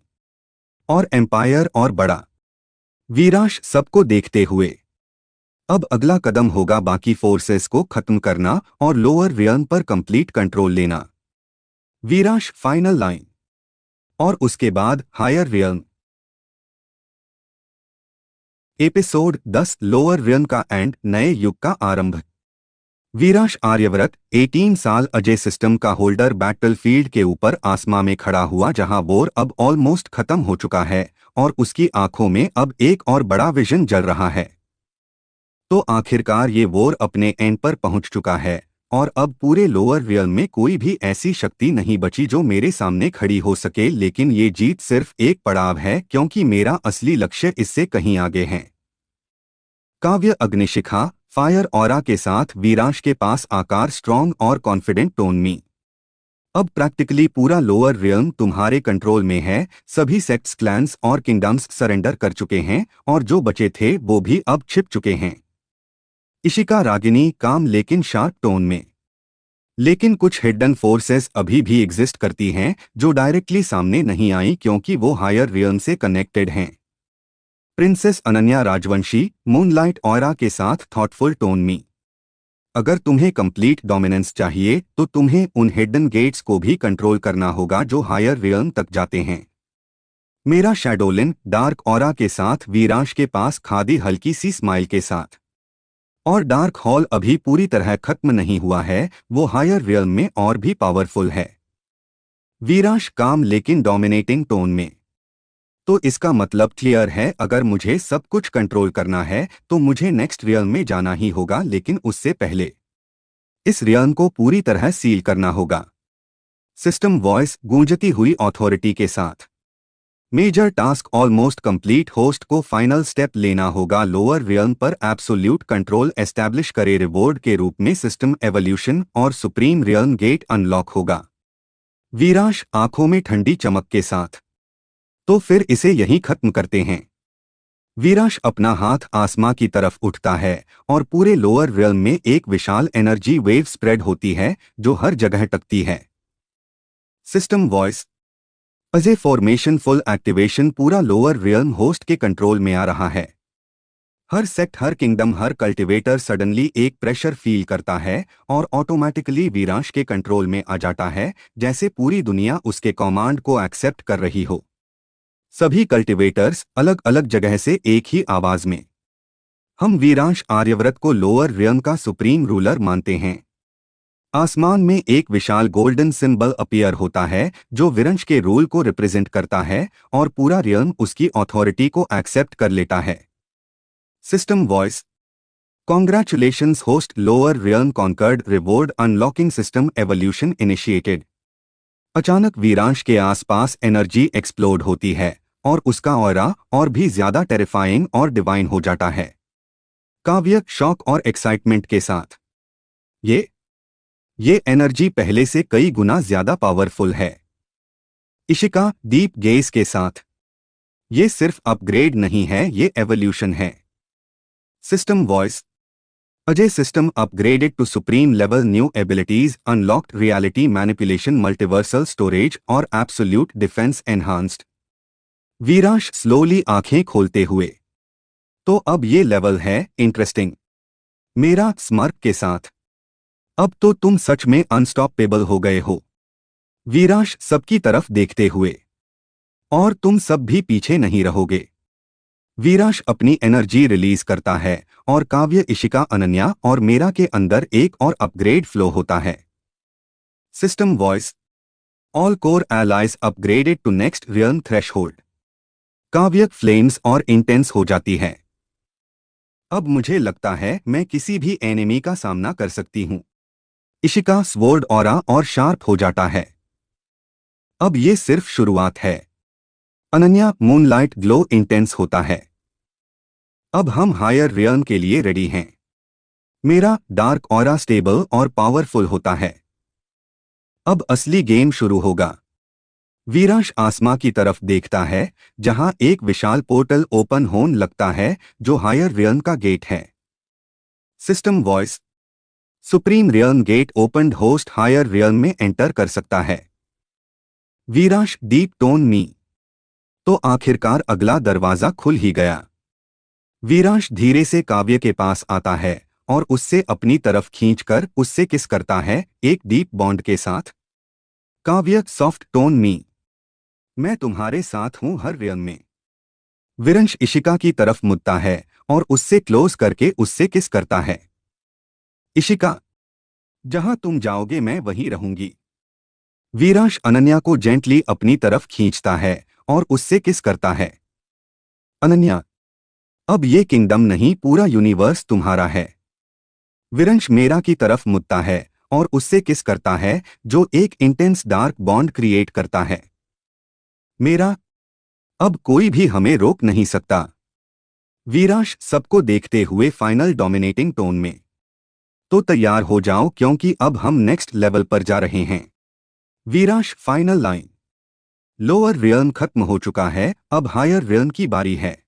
और एम्पायर और बड़ा। वीरांश सबको देखते हुए। अब अगला कदम होगा बाकी फोर्सेस को खत्म करना और लोअर रियर्न पर कंप्लीट कंट्रोल लेना। Viransh final line. और उसके बाद हायर रियर्न। एपिसोड 10 लोअर रियन का एंड नए युग का आरंभ। वीराश आर्यव्रत 18 साल अजय सिस्टम का होल्डर बैटलफील्ड के ऊपर आसमां में खड़ा हुआ जहां वॉर अब ऑलमोस्ट खत्म हो चुका है और उसकी आंखों में अब एक और बड़ा विजन जल रहा है। तो आखिरकार ये वॉर अपने एंड पर पहुंच चुका है और अब पूरे लोअर रियल में कोई भी ऐसी शक्ति नहीं बची जो मेरे सामने खड़ी हो सके, लेकिन ये जीत सिर्फ एक पड़ाव है क्योंकि मेरा असली लक्ष्य इससे कहीं आगे है। काव्य अग्निशिखा फायर ऑरा के साथ वीरांश के पास आकार स्ट्रॉन्ग और कॉन्फिडेंट टोन में। अब प्रैक्टिकली पूरा लोअर रियल्म तुम्हारे कंट्रोल में है। सभी सेक्ट्स, क्लैंस और किंगडम्स सरेंडर कर चुके हैं और जो बचे थे वो भी अब छिप चुके हैं। इशिका रागिनी काम लेकिन शार्प टोन में। लेकिन कुछ हिडन फोर्सेस अभी भी एग्जिस्ट करती हैं जो डायरेक्टली सामने नहीं आई क्योंकि वो हायर रियल्म से कनेक्टेड हैं। Princess Ananya Rajvanshi moonlight aura के साथ थॉटफुल टोन में। अगर तुम्हें कंप्लीट डोमिनेंस चाहिए तो तुम्हें उन हिडन गेट्स को भी कंट्रोल करना होगा जो हायर रियल्म तक जाते हैं। मेरा शैडोलिन डार्क ऑरा के साथ वीरांश के पास खादी हल्की सी स्माइल के साथ। और डार्क हॉल अभी पूरी तरह खत्म नहीं हुआ है, वो हायर रियल्म में और भी पावरफुल है। वीरांश काम लेकिन डोमिनेटिंग टोन में। तो इसका मतलब क्लियर है, अगर मुझे सब कुछ कंट्रोल करना है तो मुझे नेक्स्ट रियल्म में जाना ही होगा, लेकिन उससे पहले इस रियल्म को पूरी तरह सील करना होगा। सिस्टम वॉइस गूंजती हुई अथॉरिटी के साथ। Major task almost complete, host को फाइनल स्टेप लेना होगा। लोअर रियल्म पर एब्सोल्यूट कंट्रोल एस्टैब्लिश करे। रिवॉर्ड के रूप में सिस्टम एवोल्यूशन और सुप्रीम रियल्म गेट अनलॉक होगा। वीरांश आंखों में ठंडी चमक के साथ। तो फिर इसे यहीं खत्म करते हैं। वीरांश अपना हाथ आसमां की तरफ उठता है और पूरे लोअर रियल्म में एक विशाल एनर्जी वेव स्प्रेड होती है जो हर जगह टकती है। System voice Ajay formation full activation. पूरा लोअर रियल्म होस्ट के कंट्रोल में आ रहा है। हर सेक्ट, हर किंगडम, हर कल्टिवेटर सडनली एक प्रेशर फील करता है और ऑटोमेटिकली वीरांश के कंट्रोल में आ जाता है, जैसे पूरी दुनिया उसके कमांड को एक्सेप्ट कर रही हो। सभी कल्टिवेटर्स अलग अलग जगह से एक ही आवाज में, हम वीरांश आर्यव्रत को लोअर रियल्म का सुप्रीम रूलर मानते हैं। आसमान में एक विशाल गोल्डन सिंबल अपीयर होता है जो विरंश के रूल को रिप्रेजेंट करता है और पूरा रियल्म उसकी अथॉरिटी को एक्सेप्ट कर लेता है। System voice congratulations host, lower realm conquered, reward unlocking, system evolution initiated. अचानक वीरांश के आसपास एनर्जी एक्सप्लोड होती है और उसका ऑरा और भी ज्यादा टेरिफाइंग और डिवाइन हो जाता है। काव्य शॉक और एक्साइटमेंट के साथ। ये एनर्जी पहले से कई गुना ज्यादा पावरफुल है। इशिका डीप गेज के साथ। ये सिर्फ अपग्रेड नहीं है, ये एवोल्यूशन है। System voice Ajay system upgraded to supreme level, new abilities unlocked, reality manipulation, multiversal storage और absolute defense enhanced. Veeransh slowly आंखें खोलते हुए। तो अब ये लेवल है इंटरेस्टिंग। मेरा स्मार्क के साथ। अब तो तुम सच में अनस्टॉपेबल हो गए हो। वीरांश सबकी तरफ देखते हुए। और तुम सब भी पीछे नहीं रहोगे। वीरांश अपनी एनर्जी रिलीज करता है और काव्य, इशिका, अनन्या और मेरा के अंदर एक और अपग्रेड फ्लो होता है। System voice all core allies upgraded to next realm threshold. Kavya flames और इंटेंस हो जाती है। अब मुझे लगता है मैं किसी भी एनिमी का सामना कर सकती हूं। इशिका स्वॉर्ड ऑरा और शार्प हो जाता है। अब ये सिर्फ शुरुआत है। अनन्या मूनलाइट ग्लो इंटेंस होता है। अब हम हायर रियल्म के लिए रेडी हैं। मेरा डार्क ऑरा स्टेबल और पावरफुल होता है। अब असली गेम शुरू होगा। वीरांश आसमां की तरफ देखता है जहां एक विशाल पोर्टल ओपन होने लगता है जो हायर रियल्म का गेट है। System voice supreme realm gate opened, host higher realm में एंटर कर सकता है। वीरांश डीप टोन में। तो आखिरकार अगला दरवाजा खुल ही गया। वीरांश धीरे से काव्य के पास आता है और उससे अपनी तरफ खींचकर उससे किस करता है, एक डीप बॉन्ड के साथ। काव्य सॉफ्ट टोन में। मैं तुम्हारे साथ हूं हर रियल्म में। विरंश इशिका की तरफ मुड़ता है और उससे क्लोज करके उससे किस करता है। इशिका, जहां तुम जाओगे मैं वहीं रहूंगी। वीरांश अनन्या को जेंटली अपनी तरफ खींचता है और उससे किस करता है। अनन्या, अब ये किंगडम नहीं पूरा यूनिवर्स तुम्हारा है। विरंश मेरा की तरफ मुड़ता है और उससे किस करता है, जो एक इंटेंस डार्क बॉन्ड क्रिएट करता है। मेरा, अब कोई भी हमें रोक नहीं सकता। वीरांश सबको देखते हुए फाइनल डोमिनेटिंग टोन में, तो तैयार हो जाओ क्योंकि अब हम नेक्स्ट लेवल पर जा रहे हैं। Viransh final line. Lower realm खत्म हो चुका है, अब हायर रियल्म की बारी है।